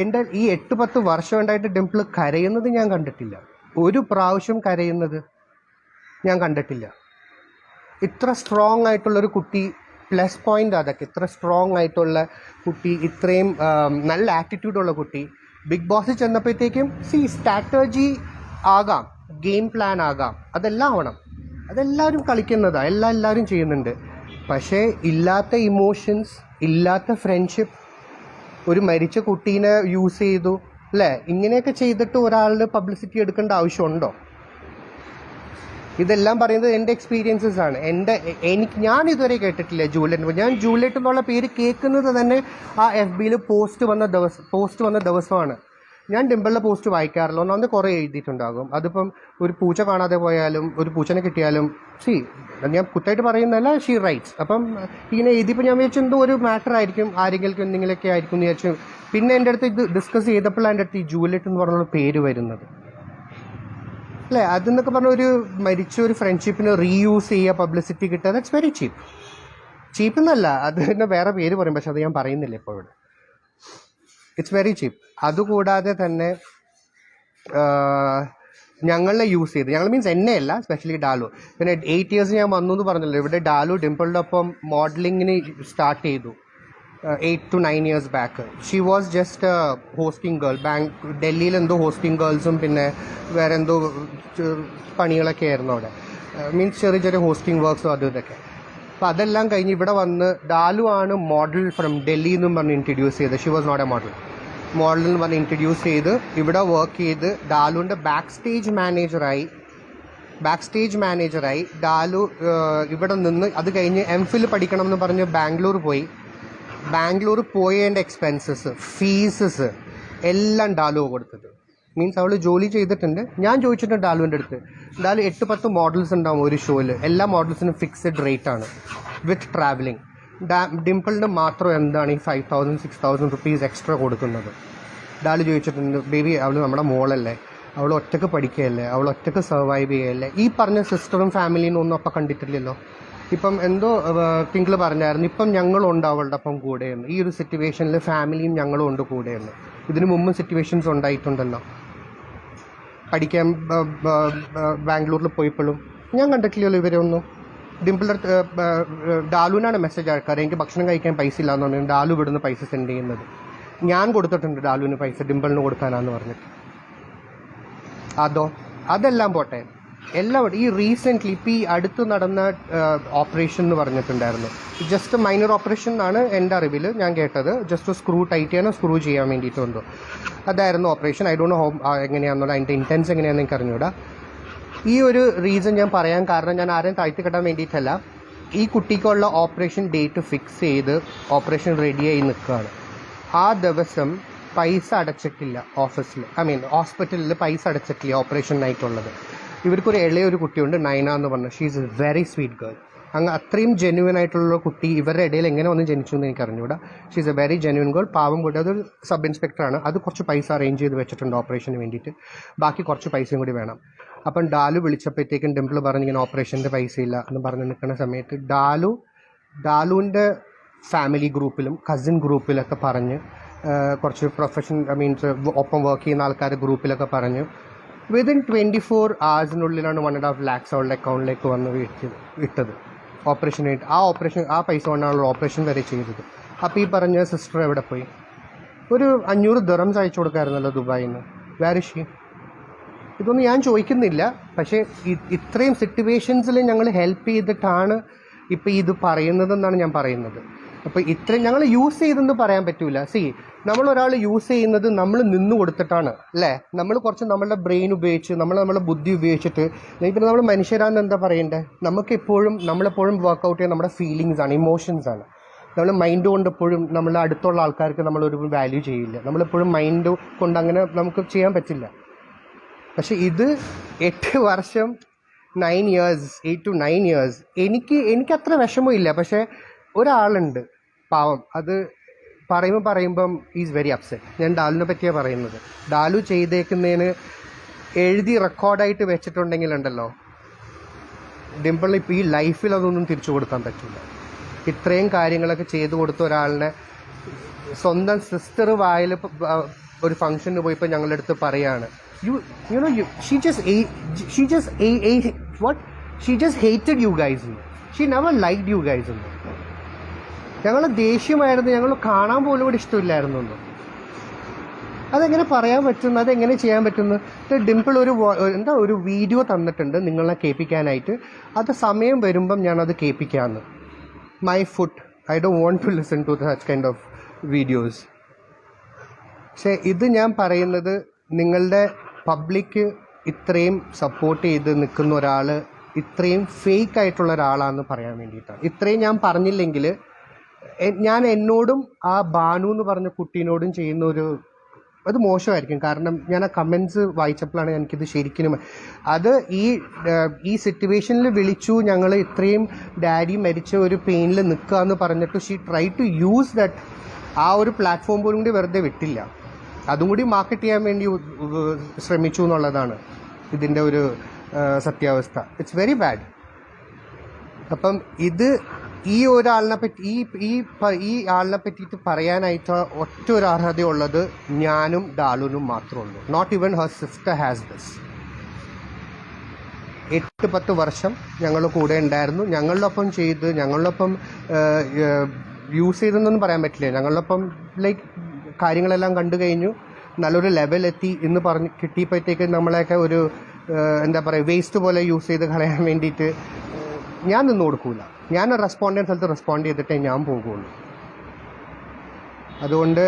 എൻ്റെ ഈ 8-10 വർഷം ഉണ്ടായിട്ട് ഡിംപിൾ കരയുന്നത് ഞാൻ കണ്ടിട്ടില്ല. ഒരു പ്രാവശ്യം കരയുന്നത് ഞാൻ കണ്ടിട്ടില്ല. ഇത്ര സ്ട്രോങ് ആയിട്ടുള്ളൊരു കുട്ടി, പ്ലസ് പോയിൻ്റ് അതൊക്കെ. ഇത്ര സ്ട്രോങ് ആയിട്ടുള്ള കുട്ടി, ഇത്രയും നല്ല ആറ്റിറ്റ്യൂഡുള്ള കുട്ടി ബിഗ് ബോസിൽ ചെന്നപ്പോഴത്തേക്കും സ്ട്രാറ്റജി ആകാം, ഗെയിം പ്ലാൻ ആകാം, അതെല്ലാം ആവണം. അതെല്ലാവരും കളിക്കുന്നതാണ്, എല്ലാവരും ചെയ്യുന്നുണ്ട്. പക്ഷേ ഇല്ലാത്ത ഇമോഷൻസ്, ഇല്ലാത്ത ഫ്രണ്ട്ഷിപ്പ്, ഒരു മരിച്ച കുട്ടീനെ യൂസ് ചെയ്തു അല്ലേ, ഇങ്ങനെയൊക്കെ ചെയ്തിട്ട് ഒരാളുടെ പബ്ലിസിറ്റി എടുക്കേണ്ട ആവശ്യമുണ്ടോ? ഇതെല്ലാം പറയുന്നത് എൻ്റെ എക്സ്പീരിയൻസസ് ആണ്. ഞാൻ ഇതുവരെ കേട്ടിട്ടില്ല ജൂലിയറ്റ്. ഞാൻ ജൂലിയറ്റ് എന്നുള്ള പേര് കേൾക്കുന്നത് തന്നെ ആ FBയിൽ പോസ്റ്റ് വന്ന ദിവസമാണ്. ഞാൻ ഡിംപിളിൻ്റെ പോസ്റ്റ് വായിക്കാറില്ല. ഒന്നാമത് കുറേ എഴുതിയിട്ടുണ്ടാകും. അതിപ്പം ഒരു പൂച്ച കാണാതെ പോയാലും ഒരു പൂച്ചനെ കിട്ടിയാലും ഞാൻ കുത്തായിട്ട് പറയുന്നതല്ല, ഷീ റൈറ്റ്സ്. അപ്പം ഇങ്ങനെ എഴുതിയപ്പോൾ ഞാൻ വിചാരിച്ചു എന്തോ ഒരു മാറ്റർ ആയിരിക്കും, ആരെങ്കിലും എന്തെങ്കിലുമൊക്കെ ആയിരിക്കും എന്ന് വിചാരിച്ചു. പിന്നെ എൻ്റെ അടുത്ത് ഇത് ഡിസ്കസ് ചെയ്തപ്പോഴാണ് എൻ്റെ അടുത്ത് ഈ ജൂലിയറ്റ് എന്ന് പറഞ്ഞൊരു പേര് വരുന്നത് അല്ലേ. അതെന്നൊക്കെ പറഞ്ഞ ഒരു മരിച്ച ഒരു ഫ്രണ്ട്ഷിപ്പിന് റീയൂസ് ചെയ്യുക, പബ്ലിസിറ്റി കിട്ടുക, ദാറ്റ്സ് വെരി ചീപ്പ് എന്നല്ല, അത് തന്നെ വേറെ പേര് പറയും, പക്ഷെ അത് ഞാൻ പറയുന്നില്ല ഇപ്പോൾ ഇവിടെ. It's very cheap. അതുകൂടാതെ തന്നെ ഞങ്ങളെ യൂസ് ചെയ്ത്, ഞങ്ങൾ മീൻസ് എന്നെയല്ല, സ്പെഷ്യലി ഡാലു. പിന്നെ 8 years ഞാൻ വന്നു എന്ന് പറഞ്ഞല്ലോ. ഇവിടെ ഡാലു ഡിംപിളിൻ്റെ ഒപ്പം മോഡലിങ്ങിന് സ്റ്റാർട്ട് ചെയ്തു 8 to 9 years back. She was just hosting girl. ഡൽഹിയിൽ എന്തോ ഹോസ്റ്റിംഗ് ഗേൾസും പിന്നെ വേറെ എന്തോ പണികളൊക്കെ ആയിരുന്നു അവിടെ. മീൻസ് ചെറിയ ഹോസ്റ്റിംഗ് വർക്ക്സും അതും ഇതൊക്കെ. അപ്പോൾ അതെല്ലാം കഴിഞ്ഞ് ഇവിടെ വന്ന് ഡാലു ആണ് മോഡൽ ഫ്രം ഡൽഹി എന്നും പറഞ്ഞ് ഇൻട്രൊഡ്യൂസ് ചെയ്ത്. She was not a model. മോഡലെന്ന് പറഞ്ഞ് ഇൻട്രൊഡ്യൂസ് ചെയ്ത് ഇവിടെ വർക്ക് ചെയ്ത് ഡാലുവിൻ്റെ ബാക്ക് സ്റ്റേജ് മാനേജറായി ഡാലു ഇവിടെ നിന്ന്. അത് കഴിഞ്ഞ് MPhil പഠിക്കണം എന്ന് പറഞ്ഞ് ബാംഗ്ലൂർ പോയതിൻ്റെ എക്സ്പെൻസസ്, ഫീസസ് എല്ലാം ഡാലു കൊടുത്തത്. മീൻസ് അവൾ ജോലി ചെയ്തിട്ടുണ്ട്. ഞാൻ ചോദിച്ചിട്ടുണ്ട് ഡാലുവിൻ്റെ അടുത്ത്. ഡാലു 8-10 മോഡൽസ് ഉണ്ടാവും ഒരു ഷോയിൽ. എല്ലാ മോഡൽസിനും ഫിക്സഡ് റേറ്റ് ആണ് വിത്ത് ട്രാവലിംഗ്. ഡിംപിളിന് മാത്രം എന്താണ് ഈ 5,000-6,000 rupees എക്സ്ട്രാ കൊടുക്കുന്നത്? ഡാലു ചോദിച്ചിട്ടുണ്ട്. ബേബി, അവൾ നമ്മുടെ മോളല്ലേ, അവൾ ഒറ്റയ്ക്ക് പഠിക്കുകയല്ലേ, അവൾ ഒറ്റയ്ക്ക് സർവൈവ് ചെയ്യുകയല്ലേ. ഈ പറഞ്ഞ സിസ്റ്ററും ഫാമിലീനും ഒന്നും അപ്പം കണ്ടിട്ടില്ലല്ലോ. ഇപ്പം എന്തോ തിങ്കൾ പറഞ്ഞായിരുന്നു, ഇപ്പം ഞങ്ങളുണ്ട് അവളുടെ ഒപ്പം കൂടെയെന്ന്. ഈ ഒരു സിറ്റുവേഷനിൽ ഫാമിലിയും ഞങ്ങളും ഉണ്ട് കൂടെയെന്ന്. ഇതിനു മുമ്പും സിറ്റുവേഷൻസ് ഉണ്ടായിട്ടുണ്ടല്ലോ. പഠിക്കാൻ ബാംഗ്ലൂരിൽ പോയപ്പോഴും ഞാൻ കണ്ടിട്ടില്ലല്ലോ ഇവരെ ഒന്നും. ഡിംപിളിൻ്റെ ഡാലുവിനാണ് മെസ്സേജ് അയക്കാറ്, എനിക്ക് ഭക്ഷണം കഴിക്കാൻ പൈസ ഇല്ലാന്ന് പറഞ്ഞു. ഡാലു ഇവിടുന്ന് പൈസ സെൻഡ് ചെയ്യുന്നത്. ഞാൻ കൊടുത്തിട്ടുണ്ട് ഡാലുവിന് പൈസ ഡിംപിളിന് കൊടുക്കാനാന്ന് പറഞ്ഞിട്ട്. അതെല്ലാം പോട്ടെ. എല്ലാവരും ഈ റീസെൻ്റ്ലി ഇപ്പോൾ ഈ അടുത്ത് നടന്ന ഓപ്പറേഷൻ എന്ന് പറഞ്ഞിട്ടുണ്ടായിരുന്നു. ജസ്റ്റ് മൈനർ ഓപ്പറേഷൻ എന്നാണ് എൻ്റെ അറിവിൽ ഞാൻ കേട്ടത്. ജസ്റ്റ് സ്ക്രൂ ടൈറ്റ് ചെയ്യാനോ സ്ക്രൂ ചെയ്യാൻ വേണ്ടിയിട്ട് എന്തോ അതായിരുന്നു operation. I don't know home എങ്ങനെയാണെന്നുള്ള അതിൻ്റെ ഇൻറ്റൻസ് എങ്ങനെയാണെന്ന് എനിക്ക് അറിഞ്ഞൂടാ. ഈ ഒരു റീസൺ ഞാൻ പറയാൻ കാരണം ഞാൻ ആരെയും താഴ്ത്തി കെട്ടാൻ വേണ്ടിയിട്ടല്ല. ഈ കുട്ടിക്കുള്ള ഓപ്പറേഷൻ ഡേറ്റ് ഫിക്സ് ചെയ്ത് ഓപ്പറേഷൻ റെഡിയായി നിൽക്കുകയാണ്. ആ ദിവസം പൈസ അടച്ചിട്ടില്ല ഓഫീസിൽ, ഹോസ്പിറ്റലിൽ പൈസ അടച്ചിട്ടില്ല ഓപ്പറേഷനായിട്ടുള്ളത്. ഇവർക്കൊരു ഇളയൊരു കുട്ടിയുണ്ട്, നൈന എന്ന് പറഞ്ഞു. She is A very sweet girl. അങ്ങ് അത്രയും ജെന്യുവൻ ആയിട്ടുള്ള കുട്ടി ഇവരുടെ ഇടയിൽ എങ്ങനെ വന്ന് ജനിച്ചു എന്ന് എനിക്ക് അറിഞ്ഞൂടാ. She is A very genuine girl. പാവം കൂടി അതൊരു സബ് ഇൻസ്പെക്ടറാണ്. അത് കുറച്ച് പൈസ അറേഞ്ച് ചെയ്ത് വെച്ചിട്ടുണ്ട് ഓപ്പറേഷന് വേണ്ടിയിട്ട്. ബാക്കി കുറച്ച് പൈസയും കൂടി വേണം. അപ്പം ഡാലു വിളിച്ചപ്പോഴത്തേക്കും ഡിംപിൾ പറഞ്ഞിങ്ങനെ ഓപ്പറേഷൻ്റെ പൈസ ഇല്ല എന്ന് പറഞ്ഞ് നിൽക്കുന്ന സമയത്ത് ഡാലുവിൻ്റെ ഫാമിലി ഗ്രൂപ്പിലും കസിൻ ഗ്രൂപ്പിലൊക്കെ പറഞ്ഞ് കുറച്ച് മീൻസ് ഒപ്പം വർക്ക് ചെയ്യുന്ന ആൾക്കാരുടെ ഗ്രൂപ്പിലൊക്കെ പറഞ്ഞ് വിതിൻ 24 hours $1.5 lakhs അവളുടെ അക്കൗണ്ടിലേക്ക് വന്ന് ഇട്ടത് ഓപ്പറേഷനായിട്ട്. ആ പൈസ കൊണ്ടാണല്ലോ ഓപ്പറേഷൻ വരെ ചെയ്തത്. അപ്പോൾ ഈ പറഞ്ഞ സിസ്റ്റർ എവിടെ പോയി? ഒരു 500 dirhams അയച്ചു കൊടുക്കാമായിരുന്നല്ലോ ദുബായിൽ നിന്ന്. Where is she? ഇതൊന്നും ഞാൻ ചോദിക്കുന്നില്ല. പക്ഷേ ഇത്രയും സിറ്റുവേഷൻസിൽ ഞങ്ങൾ ഹെൽപ്പ് ചെയ്തിട്ടാണ് ഇപ്പോൾ ഇത് പറയുന്നതെന്നാണ് ഞാൻ പറയുന്നത്. അപ്പോൾ ഇത്രയും ഞങ്ങൾ യൂസ് ചെയ്തെന്ന് പറയാൻ പറ്റൂല. നമ്മളൊരാൾ യൂസ് ചെയ്യുന്നത് നമ്മൾ നിന്ന് കൊടുത്തിട്ടാണ് അല്ലേ? നമ്മൾ കുറച്ച് നമ്മളുടെ ബ്രെയിൻ ഉപയോഗിച്ച് നമ്മളെ ബുദ്ധി ഉപയോഗിച്ചിട്ട് പിന്നെ നമ്മൾ മനുഷ്യരാന്ന് എന്താ പറയണ്ടേ? നമ്മളെപ്പോഴും വർക്കൗട്ട് ചെയ്യാൻ നമ്മുടെ ഫീലിങ്സ് ആണ്, ഇമോഷൻസ് ആണ്. നമ്മൾ മൈൻഡ് കൊണ്ട് എപ്പോഴും നമ്മളെ അടുത്തുള്ള ആൾക്കാർക്ക് നമ്മളൊരു വാല്യൂ ചെയ്യില്ല. നമ്മളെപ്പോഴും മൈൻഡ് കൊണ്ട് അങ്ങനെ നമുക്ക് ചെയ്യാൻ പറ്റില്ല. പക്ഷെ ഇത് 8 വർഷം 8 to 9 years എനിക്ക് അത്ര വിഷമമില്ല. പക്ഷേ ഒരാളുണ്ട് പാവം, അത് പറയുമ്പം ഈസ് വെരി അപ്സെറ്റ്. ഞാൻ ഡാലുവിനെ പറ്റിയാണ് പറയുന്നത്. ഡാലു ചെയ്തേക്കുന്നതിന് എഴുതി റെക്കോർഡായിട്ട് വെച്ചിട്ടുണ്ടെങ്കിലുണ്ടല്ലോ ഡിംപിൾ ഇപ്പോൾ ഈ ലൈഫിൽ അതൊന്നും തിരിച്ചു കൊടുക്കാൻ പറ്റില്ല. ഇത്രയും കാര്യങ്ങളൊക്കെ ചെയ്തു കൊടുത്ത ഒരാളിനെ സ്വന്തം സിസ്റ്റർ വായിൽ ഒരു ഫംഗ്ഷന് പോയപ്പോൾ ഞങ്ങളുടെ അടുത്ത് പറയാണ്, she just hated you guys. She never liked you guys. ഞങ്ങൾ ദേഷ്യമായിരുന്നു, ഞങ്ങൾ കാണാൻ പോലും കൂടി ഇഷ്ടമില്ലായിരുന്നു. അതെങ്ങനെ പറയാൻ പറ്റുന്നു? അതെങ്ങനെ ചെയ്യാൻ പറ്റുന്നു? ഡിംപിൾ ഒരു വീഡിയോ തന്നിട്ടുണ്ട് നിങ്ങളെ കേൾപ്പിക്കാനായിട്ട്. അത് സമയം വരുമ്പം ഞാനത് കേൾപ്പിക്കാമെന്ന്. My food, I don't want to listen to such kind of videos. പക്ഷേ ഇത് ഞാൻ പറയുന്നത് നിങ്ങളുടെ പബ്ലിക് ഇത്രയും സപ്പോർട്ട് ചെയ്ത് നിൽക്കുന്ന ഒരാൾ ഇത്രയും ഫേക്ക് ആയിട്ടുള്ള ഒരാളാണെന്ന് പറയാൻ വേണ്ടിയിട്ടാണ്. ഇത്രയും ഞാൻ പറഞ്ഞില്ലെങ്കിൽ ഞാൻ എന്നോടും ആ ബാനു എന്ന് പറഞ്ഞ കുട്ടീനോടും ചെയ്യുന്ന അത് മോശമായിരിക്കും. കാരണം ഞാൻ ആ കമൻസ് വായിച്ചപ്പോഴാണ് എനിക്കിത് ശരിക്കും അത് ഈ സിറ്റുവേഷനിൽ വിളിച്ചു, ഞങ്ങൾ ഇത്രയും ഡാഡി മരിച്ച ഒരു പെയിനിൽ നിൽക്കുക എന്ന് പറഞ്ഞിട്ട് she try to use that. ആ ഒരു പ്ലാറ്റ്ഫോം പോലും കൂടി വെറുതെ വിട്ടില്ല. അതും കൂടി മാർക്കറ്റ് ചെയ്യാൻ വേണ്ടി ശ്രമിച്ചു എന്നുള്ളതാണ് ഇതിൻ്റെ ഒരു സത്യാവസ്ഥ. It's very bad. അപ്പം ഈ ഒരാളിനെ പറ്റി ഈ ആളിനെ പറ്റിയിട്ട് പറയാനായിട്ട് ഒറ്റ ഒരു അർഹതയുള്ളത് ഞാനും ഡാലുനും മാത്രമേ ഉള്ളൂ. Not even her sister has this. 8-10 വർഷം ഞങ്ങൾ കൂടെ ഉണ്ടായിരുന്നു. ഞങ്ങളിലൊപ്പം ചെയ്ത് ഞങ്ങളിലൊപ്പം യൂസ് ചെയ്തെന്നൊന്നും പറയാൻ പറ്റില്ല. ഞങ്ങളിലൊപ്പം കാര്യങ്ങളെല്ലാം കണ്ടു കഴിഞ്ഞു, നല്ലൊരു ലെവലെത്തി എന്ന് പറഞ്ഞ് കിട്ടിയപ്പോഴത്തേക്ക് നമ്മളെയൊക്കെ ഒരു എന്താ പറയുക വേസ്റ്റ് പോലെ യൂസ് ചെയ്ത് കളയാൻ വേണ്ടിയിട്ട് ഞാൻ നിന്ന് കൊടുക്കൂല. ഞാൻ റെസ്പോണ്ട് ചെയ്യുന്ന സ്ഥലത്ത് റെസ്പോണ്ട് ചെയ്തിട്ടേ ഞാൻ പോകുള്ളൂ. അതുകൊണ്ട്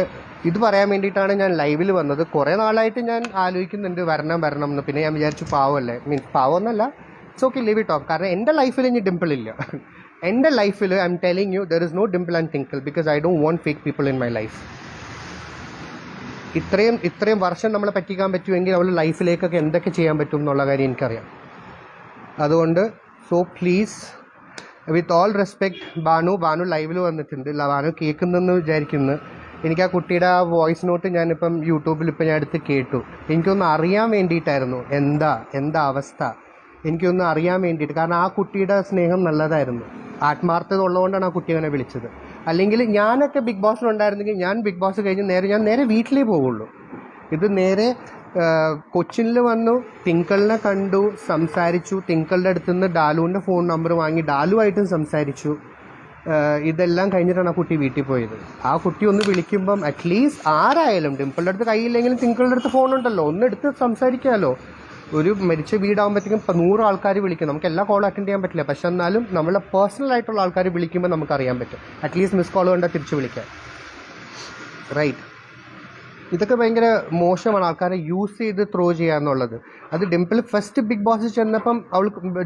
ഇത് പറയാൻ വേണ്ടിയിട്ടാണ് ഞാൻ ലൈവിൽ വന്നത്. കുറേ നാളായിട്ട് ഞാൻ ആലോചിക്കുന്നുണ്ട് വരണം എന്ന്. പിന്നെ ഞാൻ വിചാരിച്ചു പാവമല്ലേ, പാവമെന്നല്ല, it's okay, leave it off. കാരണം എൻ്റെ ലൈഫിൽ ഇനി ഡിംപിൾ ഇല്ല. എൻ്റെ ലൈഫിൽ I am telling you there is no Dimple and Twinkle because I don't want fake people in my life. ഇത്രയും വർഷം നമ്മളെ പറ്റിക്കാൻ പറ്റുമെങ്കിൽ അവളുടെ ലൈഫിലേക്കൊക്കെ എന്തൊക്കെ ചെയ്യാൻ പറ്റും എന്നുള്ള കാര്യം എനിക്കറിയാം. അതുകൊണ്ട് please with all respect, Banu ലൈവിൽ വന്നിട്ടുണ്ട്. ബാനു കേൾക്കുന്നെന്ന് വിചാരിക്കുന്നു. എനിക്ക് ആ കുട്ടിയുടെ ആ വോയിസ് നോട്ട് ഞാനിപ്പം യൂട്യൂബിൽ ഞാൻ എടുത്ത് കേട്ടു. എനിക്കൊന്ന് അറിയാൻ വേണ്ടിയിട്ടായിരുന്നു എന്താ അവസ്ഥ, എനിക്കൊന്ന് അറിയാൻ വേണ്ടിയിട്ട്. കാരണം ആ കുട്ടിയുടെ സ്നേഹം നല്ലതായിരുന്നു, ആത്മാർത്ഥത ഉള്ളതുകൊണ്ടാണ് ആ കുട്ടി അങ്ങനെ വിളിച്ചത്. അല്ലെങ്കിൽ ഞാനൊക്കെ ബിഗ് ബോസിലുണ്ടായിരുന്നെങ്കിൽ ഞാൻ ബിഗ് ബോസ് കഴിഞ്ഞ് നേരെ വീട്ടിലേ പോവുള്ളൂ. ഇത് നേരെ കൊച്ചിനിൽ വന്നു, തിങ്കളിനെ കണ്ടു, സംസാരിച്ചു. തിങ്കളുടെ അടുത്ത് നിന്ന് ഡാലുവിൻ്റെ ഫോൺ നമ്പർ വാങ്ങി ഡാലുവായിട്ടും സംസാരിച്ചു. ഇതെല്ലാം കഴിഞ്ഞിട്ടാണ് ആ കുട്ടി വീട്ടിൽ പോയത്. ആ കുട്ടി ഒന്ന് വിളിക്കുമ്പം അറ്റ്ലീസ്റ്റ് ആരായാലും ഡിംപിളുടെ അടുത്ത് കയ്യില്ലെങ്കിലും തിങ്കളുടെ അടുത്ത് ഫോണുണ്ടല്ലോ, ഒന്ന് എടുത്ത് സംസാരിക്കാമല്ലോ. ഒരു മരിച്ച വീടാകുമ്പോഴത്തേക്കും 100 ആൾക്കാർ വിളിക്കും. നമുക്ക് എല്ലാ കോളും അറ്റൻഡ് ചെയ്യാൻ പറ്റില്ല. പക്ഷെ എന്നാലും നമ്മളെ പേഴ്സണൽ ആയിട്ടുള്ള ആൾക്കാർ വിളിക്കുമ്പോൾ നമുക്കറിയാൻ പറ്റും. അറ്റ്ലീസ്റ്റ് മിസ് കോൾ കണ്ടാൽ തിരിച്ച് വിളിക്കാൻ. റൈറ്റ്. ഇതൊക്കെ ഭയങ്കര മോശമാണ്, ആൾക്കാരെ യൂസ് ചെയ്ത് ത്രോ ചെയ്യാന്നുള്ളത്. അത് ഡിംപിൾ ഫസ്റ്റ് ബിഗ് ബോസ് ചെന്നപ്പം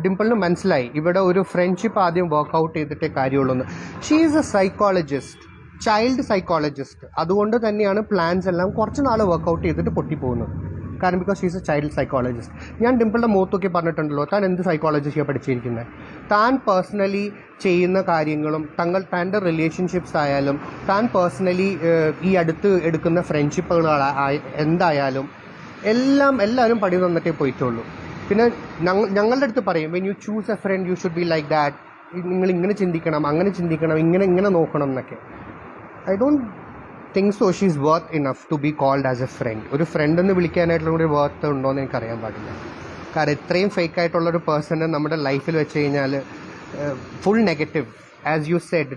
ഡിംപിളിന് മനസ്സിലായി ഇവിടെ ഒരു ഫ്രണ്ട്ഷിപ്പ് ആദ്യം വർക്കൗട്ട് ചെയ്തിട്ടേ കാര്യമുള്ളൂ. She is A psychologist, child psychologist. അതുകൊണ്ട് തന്നെയാണ് പ്ലാൻസ് എല്ലാം കുറച്ച് നാൾ വർക്കൗട്ട് ചെയ്തിട്ട് പൊട്ടിപ്പോകുന്നത്. കാരണം because she is A child psychologist. ഞാൻ ഡിംപിളിൻ്റെ മുഖത്തൊക്കെ പറഞ്ഞിട്ടുണ്ടല്ലോ, താൻ എന്ത് സൈക്കോളജിയാണ് പഠിച്ചിരിക്കുന്നത്? താൻ പേഴ്സണലി ചെയ്യുന്ന കാര്യങ്ങളും തൻ്റെ റിലേഷൻഷിപ്സ് ആയാലും താൻ പേഴ്സണലി ഈ അടുത്ത് എടുക്കുന്ന ഫ്രണ്ട്ഷിപ്പുകൾ എന്തായാലും എല്ലാവരും പണി തന്നിട്ടേ പോയിട്ടുള്ളൂ. പിന്നെ ഞങ്ങളുടെ അടുത്ത് പറയും, when you choose a friend you should be like that. നിങ്ങൾ ഇങ്ങനെ ചിന്തിക്കണം, അങ്ങനെ ചിന്തിക്കണം, ഇങ്ങനെ നോക്കണം എന്നൊക്കെ. I don't think so she is worth enough to be called as a friend. ഒരു ഫ്രണ്ട് എന്ന് വിളിക്കാനായിട്ടുള്ള ഒരു വർത്ത് ഉണ്ടോ എന്ന് എനിക്കറിയാൻ പാടില്ല. കാരണം ഇത്രയും ഫേക്ക് ആയിട്ടുള്ളൊരു പേഴ്സണ് നമ്മുടെ ലൈഫിൽ വെച്ച് കഴിഞ്ഞാൽ full negative. As you said,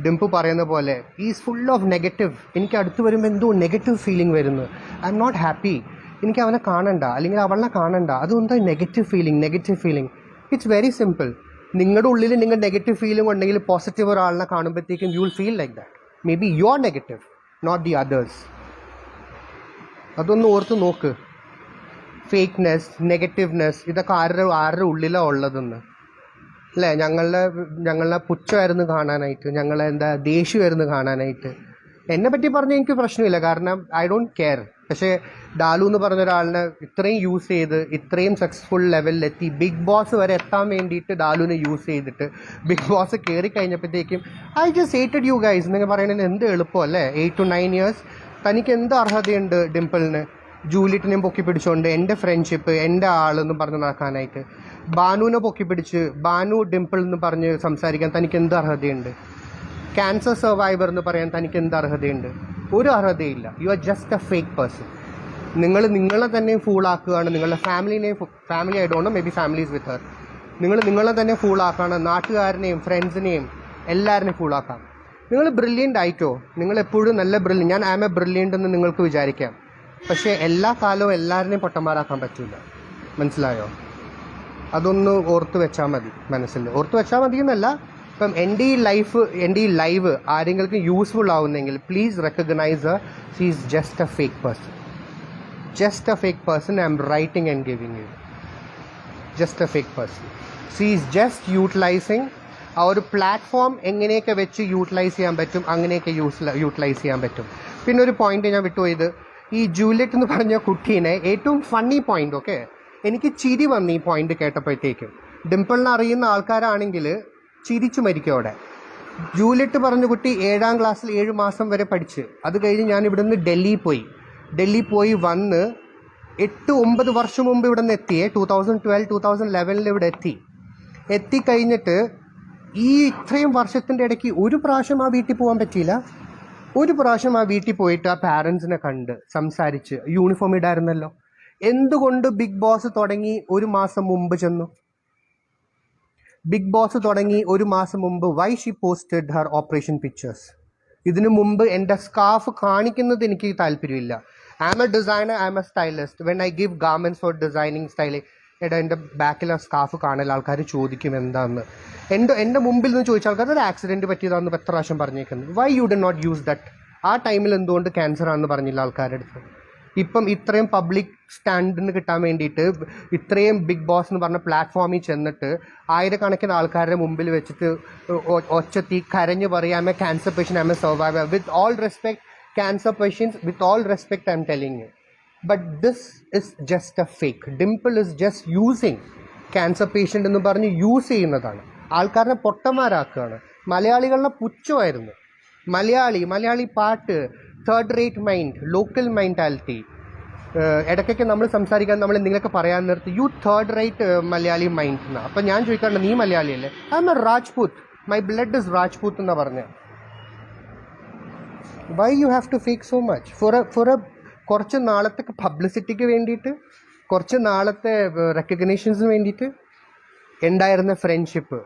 Dimpu പറയുന്ന പോലെ ഈസ് ഫുൾ ഓഫ് നെഗറ്റീവ്. എനിക്ക് അടുത്ത് വരുമ്പോൾ എന്തോ നെഗറ്റീവ് ഫീലിംഗ് വരുന്നു. I am not happy. എനിക്ക് അവനെ കാണണ്ട അല്ലെങ്കിൽ അവളെ കാണണ്ട. അതെന്തോ negative feeling. It's very simple. നിങ്ങളുടെ ഉള്ളിൽ നിങ്ങൾ നെഗറ്റീവ് ഫീലിംഗ് ഉണ്ടെങ്കിൽ പോസിറ്റീവ് ഒരാളിനെ കാണുമ്പോഴത്തേക്കും you will feel like that. Maybe you are negative, not the others. അതൊന്ന് ഓർത്ത് നോക്ക്. ഫേക്ക്നെസ്, നെഗറ്റീവ്നെസ്, ഇതൊക്കെ ആരുടെ ഉള്ളിലാണ് ഉള്ളതെന്ന് അല്ലേ? ഞങ്ങളെ പുച്ഛമായിരുന്നു കാണാനായിട്ട്, ഞങ്ങളെ ദേഷ്യമായിരുന്നു കാണാനായിട്ട്. എന്നെ പറ്റി പറഞ്ഞാൽ എനിക്ക് പ്രശ്നമില്ല, കാരണം ഐ ഡോണ്ട് കെയർ. പക്ഷേ ഡാലു എന്ന് പറഞ്ഞ ഒരാളിനെ ഇത്രയും യൂസ് ചെയ്ത് ഇത്രയും സക്സസ്ഫുൾ ലെവലിലെത്തി ബിഗ് ബോസ് വരെ എത്താൻ വേണ്ടിയിട്ട് ഡാലുവിനെ യൂസ് ചെയ്തിട്ട് ബിഗ് ബോസ് കയറി കഴിഞ്ഞപ്പോഴത്തേക്കും I just hated you guys എന്നൊക്കെ പറയുന്നതിന് എന്ത് എളുപ്പമല്ലേ? 8 to 9 years തനിക്ക് എന്ത് അർഹതയുണ്ട് ഡിംപിളിന് ജൂലിയറ്റിനെയും പൊക്കി പിടിച്ചുകൊണ്ട് എൻ്റെ ഫ്രണ്ട്ഷിപ്പ് എൻ്റെ ആളെന്ന് പറഞ്ഞ് നടക്കാനായിട്ട്? ബാനുവിനെ പൊക്കി പിടിച്ച് ബാനു ഡിംപിൾ എന്ന് പറഞ്ഞ് സംസാരിക്കാൻ തനിക്ക് എന്ത് അർഹതയുണ്ട്? ക്യാൻസർ സർവൈവർ എന്ന് പറയാൻ തനിക്ക് എന്ത് അർഹതയുണ്ട്? ഒരു അർഹതയില്ല. You are just a fake person. നിങ്ങളെ തന്നെ ഫൂളാക്കുകയാണ്. നിങ്ങളുടെ family I don't know, maybe families with her. നിങ്ങളെ തന്നെ ഫൂളാക്കുകയാണ്. നാട്ടുകാരനെയും ഫ്രണ്ട്സിനെയും എല്ലാവരെയും ഫൂളാക്കാം. നിങ്ങൾ ബ്രില്യൻ്റ് ആയിട്ടോ, നിങ്ങൾ എപ്പോഴും നല്ല ബ്രില്യൻ്റ്. ഞാൻ ആം എ ബ്രില്യൻ്റ് എന്ന് നിങ്ങൾക്ക് വിചാരിക്കാം. പക്ഷേ എല്ലാ കാലവും എല്ലാവരെയും പൊട്ടന്മാരാക്കാൻ പറ്റില്ല. മനസ്സിലായോ? അതൊന്ന് ഓർത്ത് വെച്ചാൽ മതി. മനസ്സിൽ ഓർത്ത് വെച്ചാൽ മതി എന്നല്ല, ഇപ്പം എൻ്റെ ഈ ലൈവ് ആരെങ്കിലും യൂസ്ഫുൾ ആവുന്നെങ്കിൽ please recognise she is just a fake person. I am writing and giving you just a fake person. She is just utilising ആ ഒരു പ്ലാറ്റ്ഫോം എങ്ങനെയൊക്കെ വെച്ച് യൂട്ടിലൈസ് ചെയ്യാൻ പറ്റും അങ്ങനെയൊക്കെ യൂട്ടിലൈസ് ചെയ്യാൻ പറ്റും. പിന്നെ ഒരു പോയിന്റ് ഞാൻ വിട്ടുപോയത്, ഈ ജൂലിയറ്റ് എന്ന് പറഞ്ഞ കുട്ടീനെ ഏറ്റവും ഫണ്ണി പോയിന്റ്, ഓക്കെ, എനിക്ക് ചിരി വന്നു ഈ പോയിന്റ് കേട്ടപ്പോഴത്തേക്കും. ഡിംപിളിനെ അറിയുന്ന ആൾക്കാരാണെങ്കിൽ ചിരിച്ചു മരിക്കും അവിടെ. ജൂലിയറ്റ് പറഞ്ഞ കുട്ടി 7ാം ക്ലാസ്സിൽ 7 മാസം വരെ പഠിച്ച്, അത് കഴിഞ്ഞ് ഞാൻ ഇവിടുന്ന് ഡൽഹി പോയി വന്ന് 8-9 വർഷം മുമ്പ് ഇവിടെ നിന്ന് എത്തിയേ. 2012-2011 ഇവിടെ എത്തിക്കഴിഞ്ഞിട്ട് ഈ ഇത്രയും വർഷത്തിൻ്റെ ഇടയ്ക്ക് ഒരു പ്രാവശ്യം ആ വീട്ടിൽ പോകാൻ പറ്റിയില്ല. ഒരു പ്രാവശ്യം ആ വീട്ടിൽ പോയിട്ട് ആ പാരൻസിനെ കണ്ട് സംസാരിച്ച്, യൂണിഫോം ഇടായിരുന്നല്ലോ. എന്തുകൊണ്ട് ബിഗ് ബോസ് തുടങ്ങി 1 മാസം മുമ്പ് ചെന്നു? ബിഗ് ബോസ് തുടങ്ങി 1 മാസം മുമ്പ് why she posted her operation pictures? ഇതിനു മുമ്പ് എൻ്റെ സ്കാർഫ് കാണിക്കുന്നത് എനിക്ക് താല്പര്യമില്ല. I am a designer, I am a stylist. When I give garments for designing styling, എൻ്റെ ബാക്കിലെ സ്കാർഫ് കാണൽ ആൾക്കാർ ചോദിക്കും എന്താന്ന്. എൻ്റെ മുമ്പിൽ നിന്ന് ചോദിച്ച ആൾക്കാർ ഒരു ആക്സിഡൻറ്റ് പറ്റിയതാണെന്ന് എത്ര പ്രാവശ്യം പറഞ്ഞേക്കുന്നത്. Why you did not use that? ആ ടൈമിൽ എന്തുകൊണ്ട് ക്യാൻസർ ആണെന്ന് പറഞ്ഞില്ല ആൾക്കാരുടെ അടുത്ത്? ഇപ്പം ഇത്രയും പബ്ലിക് സ്റ്റാൻഡിന് കിട്ടാൻ വേണ്ടിയിട്ട് ഇത്രയും ബിഗ് ബോസ് എന്ന് പറഞ്ഞ പ്ലാറ്റ്ഫോമിൽ ചെന്നിട്ട് ആയിരക്കണക്കിന് ആൾക്കാരുടെ മുമ്പിൽ വെച്ചിട്ട് ഒച്ചത്തി കരഞ്ഞു പറയാം, I am a cancer patient, I am a survivor. With all respect, cancer patients, with all respect I am telling you. But this is just a fake. Dimple is just using cancer patient എന്ന് പറഞ്ഞ് use ചെയ്യുന്നതാണ്. ആൾക്കാരെ പൊട്ടന്മാരാക്കുകയാണ്. മലയാളികളുടെ പുച്ഛമായിരുന്നു. മലയാളി പാട്ട്, third rate mind, local mentality. ഇടയ്ക്കൊക്കെ നമ്മൾ സംസാരിക്കാൻ നമ്മൾ എന്തെങ്കിലുമൊക്കെ പറയാൻ നിർത്തി you third rate Malayali mind എന്നാണ്. അപ്പം ഞാൻ ചോദിക്കാറുണ്ട്, നീ മലയാളിയല്ലേ? I am a Rajput, my blood is Rajput എന്നാണ് പറഞ്ഞത്. Why you have to fake so much for a കുറച്ച് നാളത്തെ പബ്ലിസിറ്റിക്ക് വേണ്ടിയിട്ട്, കുറച്ച് നാളത്തെ റെക്കഗ്നേഷൻസിന് വേണ്ടിയിട്ട്? ഉണ്ടായിരുന്ന ഫ്രണ്ട്ഷിപ്പ്,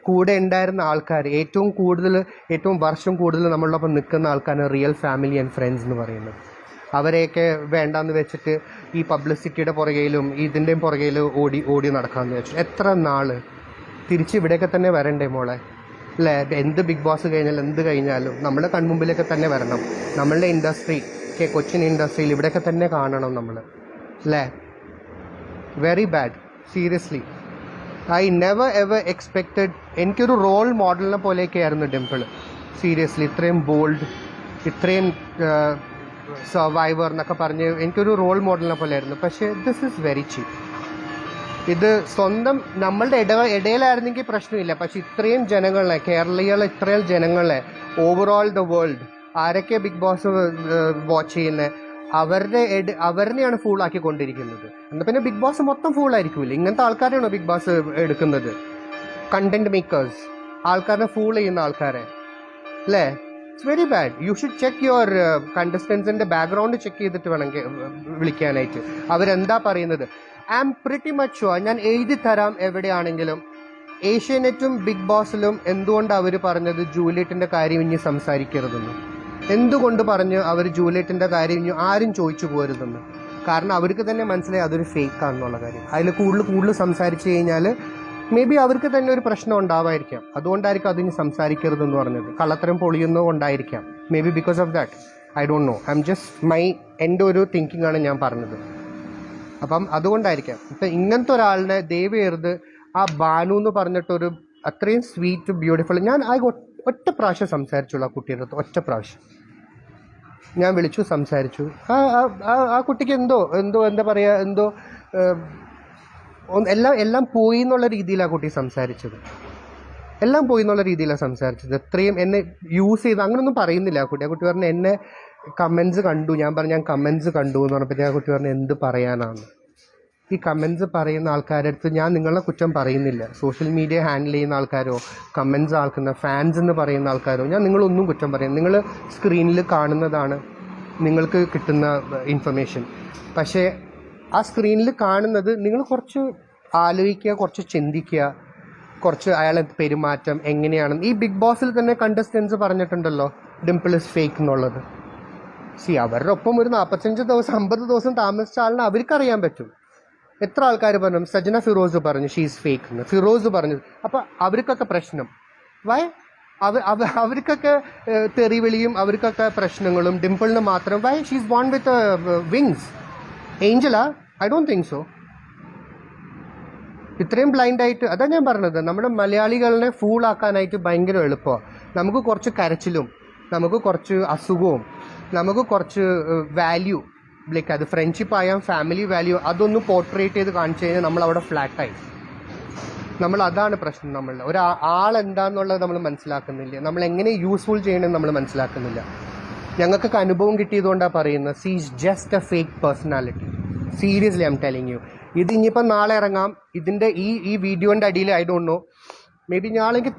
കൂടെ ഉണ്ടായിരുന്ന ആൾക്കാർ, ഏറ്റവും വർഷം കൂടുതൽ നമ്മളോടൊപ്പം നിൽക്കുന്ന ആൾക്കാരാണ് റിയൽ ഫാമിലി ആൻഡ് ഫ്രണ്ട്സ് എന്ന് പറയുന്നത്. അവരെയൊക്കെ വേണ്ടാന്ന് വെച്ചിട്ട് ഈ പബ്ലിസിറ്റിയുടെ പുറകയിലും ഇതിൻ്റെയും പുറകയിൽ ഓടി നടക്കാമെന്ന് വെച്ചു. എത്ര നാൾ തിരിച്ച് ഇവിടെയൊക്കെ തന്നെ വരണ്ടേ മോളെ? അല്ലേ? എന്ത് ബിഗ് ബോസ് കഴിഞ്ഞാലും എന്ത് കഴിഞ്ഞാലും നമ്മുടെ കൺമുമ്പിലൊക്കെ തന്നെ വരണം. നമ്മളുടെ ഇൻഡസ്ട്രി, കൊച്ചിൻ ഇൻഡസ്ട്രിയിൽ ഇവിടെയൊക്കെ തന്നെ കാണണം നമ്മൾ, അല്ലേ? Very bad, seriously. I never ever expected. എനിക്കൊരു റോൾ മോഡലിനെ പോലെയൊക്കെ ആയിരുന്നു ഡിംപിൾ, സീരിയസ്ലി. ഇത്രയും ബോൾഡ്, ഇത്രയും സർവൈവർ എന്നൊക്കെ പറഞ്ഞ് എനിക്കൊരു റോൾ മോഡലിനെ പോലെ ആയിരുന്നു. പക്ഷേ ദിസ് ഈസ് വെരി ചീപ്പ്. ഇത് സ്വന്തം നമ്മളുടെ ഇടയിലായിരുന്നെങ്കിൽ പ്രശ്നമില്ല. പക്ഷെ ഇത്രയും ജനങ്ങളെ, കേരളീയകളെ ഇത്രയും ജനങ്ങളെ, ഓവറോൾ ദ വേൾഡ്, ആരൊക്കെ ബിഗ് ബോസ് വാച്ച് ചെയ്യുന്നത്, അവരെയാണ് ഫൂളാക്കിക്കൊണ്ടിരിക്കുന്നത്. എന്നാൽ പിന്നെ ബിഗ് ബോസ് മൊത്തം ഫൂളായിരിക്കില്ല. ഇങ്ങനത്തെ ആൾക്കാരെയാണോ ബിഗ് ബോസ് എടുക്കുന്നത്? കണ്ടന്റ് മേക്കേഴ്സ്, ആൾക്കാരെ ഫൂൾ ചെയ്യുന്ന ആൾക്കാരെ, അല്ലേ? It's very bad. You should check your കണ്ടസ്റ്റൻസിൻ്റെ ബാക്ക്ഗ്രൗണ്ട് ചെക്ക് ചെയ്തിട്ട് വേണം വിളിക്കാനായിട്ട്. അവരെന്താ പറയുന്നത്? I am pretty much sure, ഞാൻ എഴുതി തരാം എവിടെയാണെങ്കിലും, ഏഷ്യാനെറ്റും ബിഗ് ബോസിലും എന്തുകൊണ്ട് അവർ പറഞ്ഞത് ജൂലിയറ്റിൻ്റെ കാര്യം ഇനി സംസാരിക്കരുതെന്ന്. എന്തുകൊണ്ട് പറഞ്ഞ് അവർ ജൂലിയറ്റിൻ്റെ കാര്യം ഇനി ആരും ചോദിച്ചു പോരുതെന്ന്. കാരണം അവർക്ക് തന്നെ മനസ്സിലായി അതൊരു ഫേക്കാണെന്നുള്ള കാര്യം. അതിൽ കൂടുതൽ സംസാരിച്ചു കഴിഞ്ഞാൽ മേ ബി അവർക്ക് തന്നെ ഒരു പ്രശ്നം ഉണ്ടാവായിരിക്കാം. അതുകൊണ്ടായിരിക്കും അതിന് സംസാരിക്കരുതെന്ന് പറഞ്ഞത്. കള്ളത്തരം പൊളിയുന്നതുകൊണ്ടായിരിക്കാം. Maybe because of that. I don't know. I am just എൻ്റെ ഒരു തിങ്കിങ് ആണ് ഞാൻ പറഞ്ഞത്. അപ്പം അതുകൊണ്ടായിരിക്കാം. ഇപ്പം ഇങ്ങനത്തെ ഒരാളിനെ ദയവേർത് ആ ബാനു എന്ന് പറഞ്ഞിട്ടൊരു അത്രയും സ്വീറ്റ് ബ്യൂട്ടിഫുൾ, ഞാൻ ഒറ്റ പ്രാവശ്യം സംസാരിച്ചുള്ളൂ ആ കുട്ടിയുടെ അടുത്ത്. ഒറ്റ പ്രാവശ്യം ഞാൻ വിളിച്ചു, സംസാരിച്ചു. ആ കുട്ടിക്ക് എന്തോ എന്താ പറയുക, എല്ലാം പോയി എന്നുള്ള രീതിയിലാണ് കുട്ടി സംസാരിച്ചത്. എല്ലാം പോയി എന്നുള്ള രീതിയിലാണ് സംസാരിച്ചത്. എത്രയും എന്നെ യൂസ് ചെയ്ത് അങ്ങനെയൊന്നും പറയുന്നില്ല ആ കുട്ടി. ആ കുട്ടി പറഞ്ഞു എന്നെ കമൻസ് കണ്ടു. ഞാൻ കമൻസ് കണ്ടു എന്ന് പറഞ്ഞപ്പോൾ ആ കുട്ടി പറഞ്ഞു എന്ത് പറയാനാണ്. ഈ കമൻസ് പറയുന്ന ആൾക്കാരുടെ അടുത്ത് ഞാൻ നിങ്ങളെ കുറ്റം പറയുന്നില്ല. സോഷ്യൽ മീഡിയ ഹാൻഡിൽ ചെയ്യുന്ന ആൾക്കാരോ, കമൻസ് ആൾക്കുന്ന ഫാൻസ് എന്ന് പറയുന്ന ആൾക്കാരോ, ഞാൻ നിങ്ങളൊന്നും കുറ്റം പറയുന്നത്. നിങ്ങൾ സ്ക്രീനിൽ കാണുന്നതാണ് നിങ്ങൾക്ക് കിട്ടുന്ന ഇൻഫർമേഷൻ. പക്ഷേ ആ സ്ക്രീനിൽ കാണുന്നത് നിങ്ങൾ കുറച്ച് ആലോചിക്കുക, കുറച്ച് ചിന്തിക്കുക, കുറച്ച് അയാളെ പെരുമാറ്റം എങ്ങനെയാണെന്ന്. ഈ ബിഗ് ബോസിൽ തന്നെ കണ്ടസ്റ്റൻസ് പറഞ്ഞിട്ടുണ്ടല്ലോ ഡിംപിൾ ഇസ് ഫേക്ക് എന്നുള്ളത്. അവരുടെ ഒപ്പം ഒരു 45 ദിവസം 50 ദിവസം താമസിച്ച ആളിനെ അവർക്കറിയാൻ പറ്റും. എത്ര ആൾക്കാർ പറഞ്ഞു. സജന ഫിറോസ് പറഞ്ഞു ഷീസ് ഫേക്ക് എന്ന്. ഫിറോസ് പറഞ്ഞു. അപ്പം അവർക്കൊക്കെ പ്രശ്നം. വൈ? അവർക്കൊക്കെ തെറിവിളിയും അവർക്കൊക്കെ പ്രശ്നങ്ങളും. ഡിംപിളിന് മാത്രം why? She's born with wings. ഏഞ്ചലാ? I don't think so. ഇത്രയും ബ്ലൈൻഡായിട്ട്, അതാ ഞാൻ പറഞ്ഞത്, നമ്മുടെ മലയാളികളെ ഫൂളാക്കാനായിട്ട് ഭയങ്കര എളുപ്പമാണ്. നമുക്ക് കുറച്ച് കരച്ചിലും, നമുക്ക് കുറച്ച് അസുഖവും, നമുക്ക് കുറച്ച് വാല്യൂ, ലൈക്ക് അത് ഫ്രണ്ട്ഷിപ്പ് ആയാൽ ഫാമിലി വാല്യൂ, അതൊന്ന് പോർട്രേറ്റ് ചെയ്ത് കാണിച്ചു കഴിഞ്ഞാൽ നമ്മളവിടെ ഫ്ലാറ്റായി. അതാണ് പ്രശ്നം. ആളെന്താന്നുള്ളത് നമ്മൾ മനസ്സിലാക്കുന്നില്ല. നമ്മൾ എങ്ങനെ യൂസ്ഫുൾ ചെയ്യണമെന്ന് നമ്മൾ മനസ്സിലാക്കുന്നില്ല. ഞങ്ങൾക്കൊക്കെ അനുഭവം കിട്ടിയതുകൊണ്ടാണ് പറയുന്നത്. She is just a fake personality. Seriously I am telling you. ഇത് ഇനിയിപ്പം നാളെ ഇറങ്ങാം. ഇതിൻ്റെ ഈ വീഡിയോൻ്റെ അടിയിൽ I don't know, maybe ഞാളെങ്കിൽ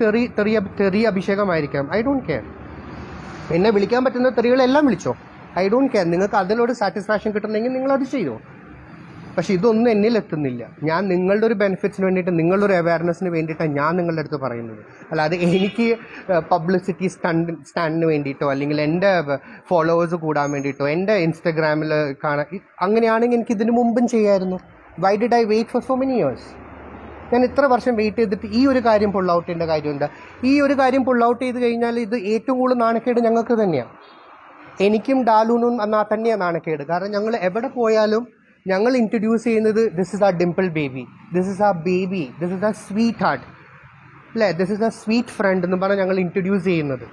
തെറി അഭിഷേകമായിരിക്കാം. I don't care. എന്നെ വിളിക്കാൻ പറ്റുന്ന തെറികളെല്ലാം വിളിച്ചോ. I don't care. നിങ്ങൾക്ക് അതിലൊരു സാറ്റിസ്ഫാക്ഷൻ കിട്ടണമെങ്കിൽ നിങ്ങളത് ചെയ്തോ. പക്ഷെ ഇതൊന്നും എന്നിലെത്തുന്നില്ല. ഞാൻ നിങ്ങളുടെ ഒരു ബെനിഫിറ്റ്സിന് വേണ്ടിയിട്ട്, നിങ്ങളുടെ ഒരു അവയർനെസ്സിന് വേണ്ടിയിട്ടാണ് ഞാൻ നിങ്ങളുടെ അടുത്ത് പറയുന്നത്. അല്ലാതെ എനിക്ക് പബ്ലിസിറ്റി സ്റ്റാൻഡിന് വേണ്ടിയിട്ടോ, അല്ലെങ്കിൽ എൻ്റെ ഫോളോവേഴ്സ് കൂടാൻ വേണ്ടിയിട്ടോ, എൻ്റെ ഇൻസ്റ്റഗ്രാമിൽ കാണാൻ, അങ്ങനെയാണെങ്കിൽ എനിക്ക് ഇതിനു മുമ്പും ചെയ്യാമായിരുന്നു. Why did I wait for so many years? ഞാൻ ഇത്ര വർഷം വെയിറ്റ് ചെയ്തിട്ട് ഈ ഒരു കാര്യം പുൾ ഔട്ട് ചെയ്യേണ്ട കാര്യമുണ്ട്. ഈ ഒരു കാര്യം പുൾ ഔട്ട് ചെയ്ത് കഴിഞ്ഞാൽ ഇത് ഏറ്റവും കൂടുതൽ നാണക്കേട് ഞങ്ങൾക്ക് തന്നെയാണ്. എനിക്കും ഡാലുനും എന്നാൽ തന്നെയാണ് നാണക്കേട്. കാരണം ഞങ്ങൾ എവിടെ പോയാലും ഞങ്ങൾ ഇൻട്രൊഡ്യൂസ് ചെയ്യുന്നത് ദിസ് ഇസ് ആ ഡിംപിൾ ബേബി, ദിസ് ഇസ് ആ ബേബി, ദിസ് ഇസ് ആ സ്വീറ്റ് ഹാർട്ട്, അല്ലേ, ദിസ് ഇസ് ആ സ്വീറ്റ് ഫ്രണ്ട് എന്ന് പറഞ്ഞാൽ ഞങ്ങൾ ഇൻട്രൊഡ്യൂസ് ചെയ്യുന്നത്.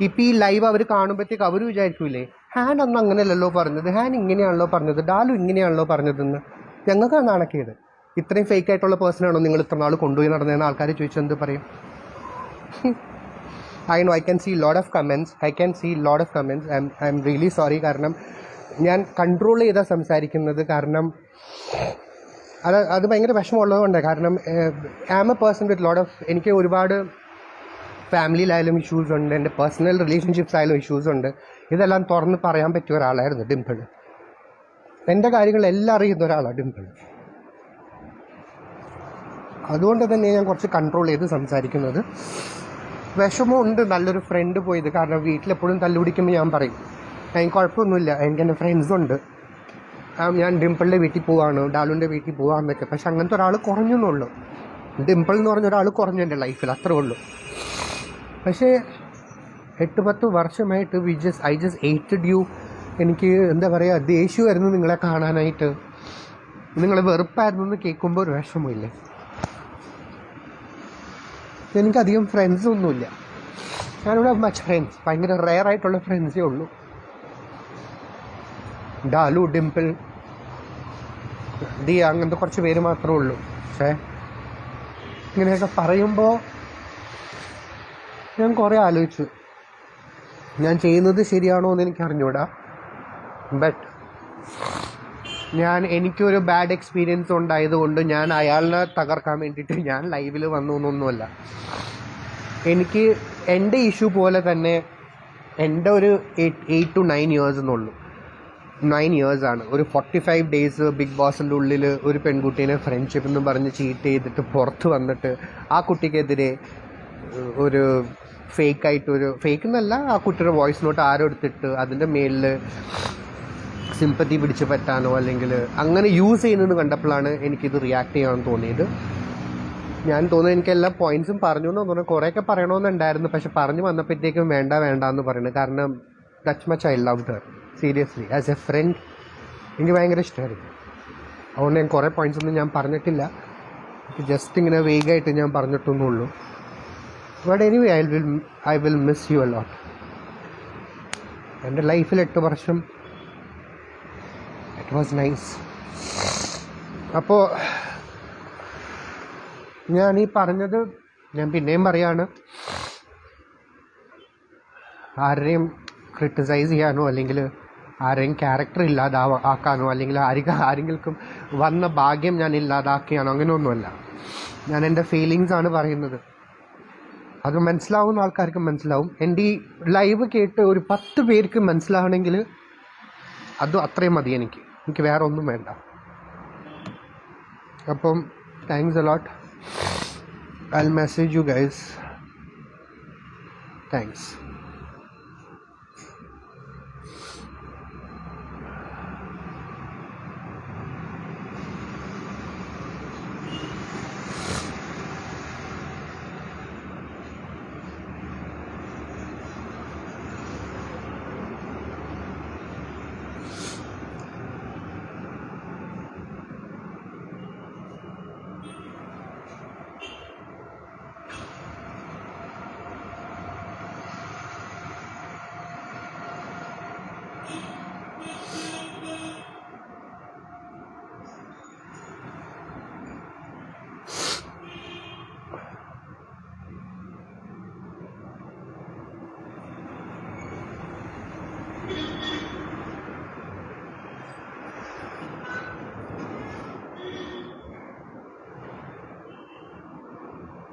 ഇപ്പം ഈ ലൈവ് അവർ കാണുമ്പോഴത്തേക്ക് അവർ വിചാരിക്കൂലേ ഹാൻ അന്ന് അങ്ങനെയല്ലല്ലോ പറഞ്ഞത്, ഹാൻ ഇങ്ങനെയാണല്ലോ പറഞ്ഞത്, ഡാലു ഇങ്ങനെയാണല്ലോ പറഞ്ഞതെന്ന്. ഞങ്ങൾക്കാണ് നാണക്കേട്. ഇത്രയും ഫേക്ക് ആയിട്ടുള്ള പേഴ്സണാണോ നിങ്ങൾ ഇത്ര നാൾ കൊണ്ടുപോയി നടന്നതെന്ന് ആൾക്കാർ ചോദിച്ചാൽ എന്ത് പറയും? I know I can see lot of comments. I am really sorry. കാരണം ഞാൻ കൺട്രോൾ ചെയ്താൽ സംസാരിക്കുന്നത്. കാരണം അത് ഭയങ്കര വിഷമമുള്ളതുകൊണ്ട്. കാരണം I am a person with lot of, എനിക്ക് ഒരുപാട് ഫാമിലിയിലായാലും ഇഷ്യൂസ് ഉണ്ട്, എൻ്റെ പേഴ്സണൽ റിലേഷൻഷിപ്സ് ആയാലും ഇഷ്യൂസ് ഉണ്ട്. ഇതെല്ലാം തുറന്ന് പറയാൻ പറ്റിയ ഒരാളായിരുന്നു ഡിംപിൾ. എൻ്റെ കാര്യങ്ങളെല്ലാം അറിയുന്ന ഒരാളാണ് ഡിംപിൾ. അതുകൊണ്ട് തന്നെ ഞാൻ കുറച്ച് കൺട്രോൾ ചെയ്ത് സംസാരിക്കുന്നത്. വിഷമമുണ്ട് നല്ലൊരു ഫ്രണ്ട് പോയത്. കാരണം വീട്ടിലെപ്പോഴും തല്ലുപിടിക്കുമ്പോൾ ഞാൻ പറയും എനിക്ക് കുഴപ്പമൊന്നുമില്ല, എനിക്ക് എൻ്റെ ഫ്രണ്ട്സുണ്ട്. ഞാൻ ഡിംപിളിൻ്റെ വീട്ടിൽ പോവാണ്, ഡാലുവിൻ്റെ വീട്ടിൽ പോകാമെന്നൊക്കെ. പക്ഷെ അങ്ങനത്തെ ഒരാൾ കുറഞ്ഞെന്നുള്ളൂ. ഡിംപിൾ എന്ന് പറഞ്ഞ ഒരാൾ കുറഞ്ഞു എൻ്റെ ലൈഫിൽ, അത്രേ ഉള്ളൂ. പക്ഷേ 8-10 വർഷമായിട്ട് ഐ ജസ്റ്റ് ഹേറ്റഡ് യു. എനിക്ക് എന്താ പറയുക, ദേഷ്യമായിരുന്നു നിങ്ങളെ കാണാനായിട്ട്, നിങ്ങളെ വെറുപ്പായിരുന്നു എന്ന് കേൾക്കുമ്പോൾ ഒരു വിഷമമില്ലേ. എനിക്കധികം ഫ്രണ്ട്സൊന്നുമില്ല. ഞാനിവിടെ മച്ച് ഫ്രണ്ട്സ്, ഭയങ്കര റെയർ ആയിട്ടുള്ള ഫ്രണ്ട്സേ ഉള്ളൂ. ഡാലു, ഡിംപിൾ, ദിയ, അങ്ങനത്തെ കുറച്ച് പേര് മാത്രമേ ഉള്ളൂ. പക്ഷേ ഇങ്ങനെയൊക്കെ പറയുമ്പോൾ ഞാൻ കുറേ ആലോചിച്ചു, ഞാൻ ചെയ്യുന്നത് ശരിയാണോ എന്ന് എനിക്ക് അറിഞ്ഞൂടാ. ബട്ട് എനിക്കൊരു ബാഡ് എക്സ്പീരിയൻസ് ഉണ്ടായതുകൊണ്ട് ഞാൻ അയാളിനെ തകർക്കാൻ വേണ്ടിയിട്ട് ഞാൻ ലൈവിൽ വന്നു എന്നൊന്നുമല്ല. എനിക്ക് എൻ്റെ ഇഷ്യൂ പോലെ തന്നെ എൻ്റെ ഒരു 8 to 9 years എന്നുള്ളൂ. 9 years ആണ്. ഒരു 45 days ബിഗ് ബോസിൻ്റെ ഉള്ളിൽ ഒരു പെൺകുട്ടീനെ ഫ്രണ്ട്ഷിപ്പ് എന്ന് പറഞ്ഞ് ചീറ്റ് ചെയ്തിട്ട് പുറത്ത് വന്നിട്ട് ആ കുട്ടിക്കെതിരെ ഒരു ഫേക്ക് എന്നല്ല, ആ കുട്ടിയുടെ വോയിസ് നോട്ട് ആരോ എടുത്തിട്ട് അതിൻ്റെ മേലിൽ സിമ്പത്തി പിടിച്ച് പറ്റാനോ അല്ലെങ്കിൽ അങ്ങനെ യൂസ് ചെയ്യുന്നത് കണ്ടപ്പോഴാണ് എനിക്കിത് റിയാക്ട് ചെയ്യാൻ തോന്നിയത്. ഞാൻ തോന്നുന്നു എനിക്ക് എല്ലാ പോയിൻറ്റ്സും പറഞ്ഞു എന്ന് തോന്നുന്നു. കുറേയൊക്കെ പറയണമെന്നുണ്ടായിരുന്നു, പക്ഷെ പറഞ്ഞു വന്നപ്പോഴത്തേക്കും വേണ്ട എന്ന് പറയുന്നത്. കാരണം that much I love her, seriously. As a front എനിക്ക് ഭയങ്കര ഇഷ്ടമായിരുന്നു. അതുകൊണ്ട് ഞാൻ കുറേ പോയിൻറ്റ്സ് ഒന്നും ഞാൻ പറഞ്ഞിട്ടില്ല, ജസ്റ്റ് ഇങ്ങനെ വേഗമായിട്ട് ഞാൻ പറഞ്ഞിട്ടൊന്നുള്ളൂ. But anyway I will miss you a lot. എൻ്റെ ലൈഫിൽ 8 വർഷം ഇറ്റ് വാസ് നൈസ്. അപ്പോൾ ഞാൻ ഈ പറഞ്ഞത് ഞാൻ പിന്നെയും പറയാണ്, ആരെയും ക്രിട്ടിസൈസ് ചെയ്യാനോ അല്ലെങ്കിൽ ആരെയും ക്യാരക്ടർ ആക്കാനോ അല്ലെങ്കിൽ ആരെങ്കിലും വന്ന ഭാഗ്യം ഞാൻ ഇല്ലാതാക്കിയാനോ അങ്ങനെയൊന്നുമല്ല. ഞാൻ എൻ്റെ ഫീലിങ്സാണ് പറയുന്നത്. അത് മനസ്സിലാവുന്ന ആൾക്കാർക്ക് മനസ്സിലാവും. എൻ്റെ ഈ ലൈവ് കേട്ട് ഒരു 10 പേർക്ക് മനസ്സിലാവണമെങ്കിൽ അത് അത്രയും മതി. എനിക്ക് വേറെ ഒന്നും വേണ്ട. അപ്പം thanks a lot. I'll message you guys. Thanks.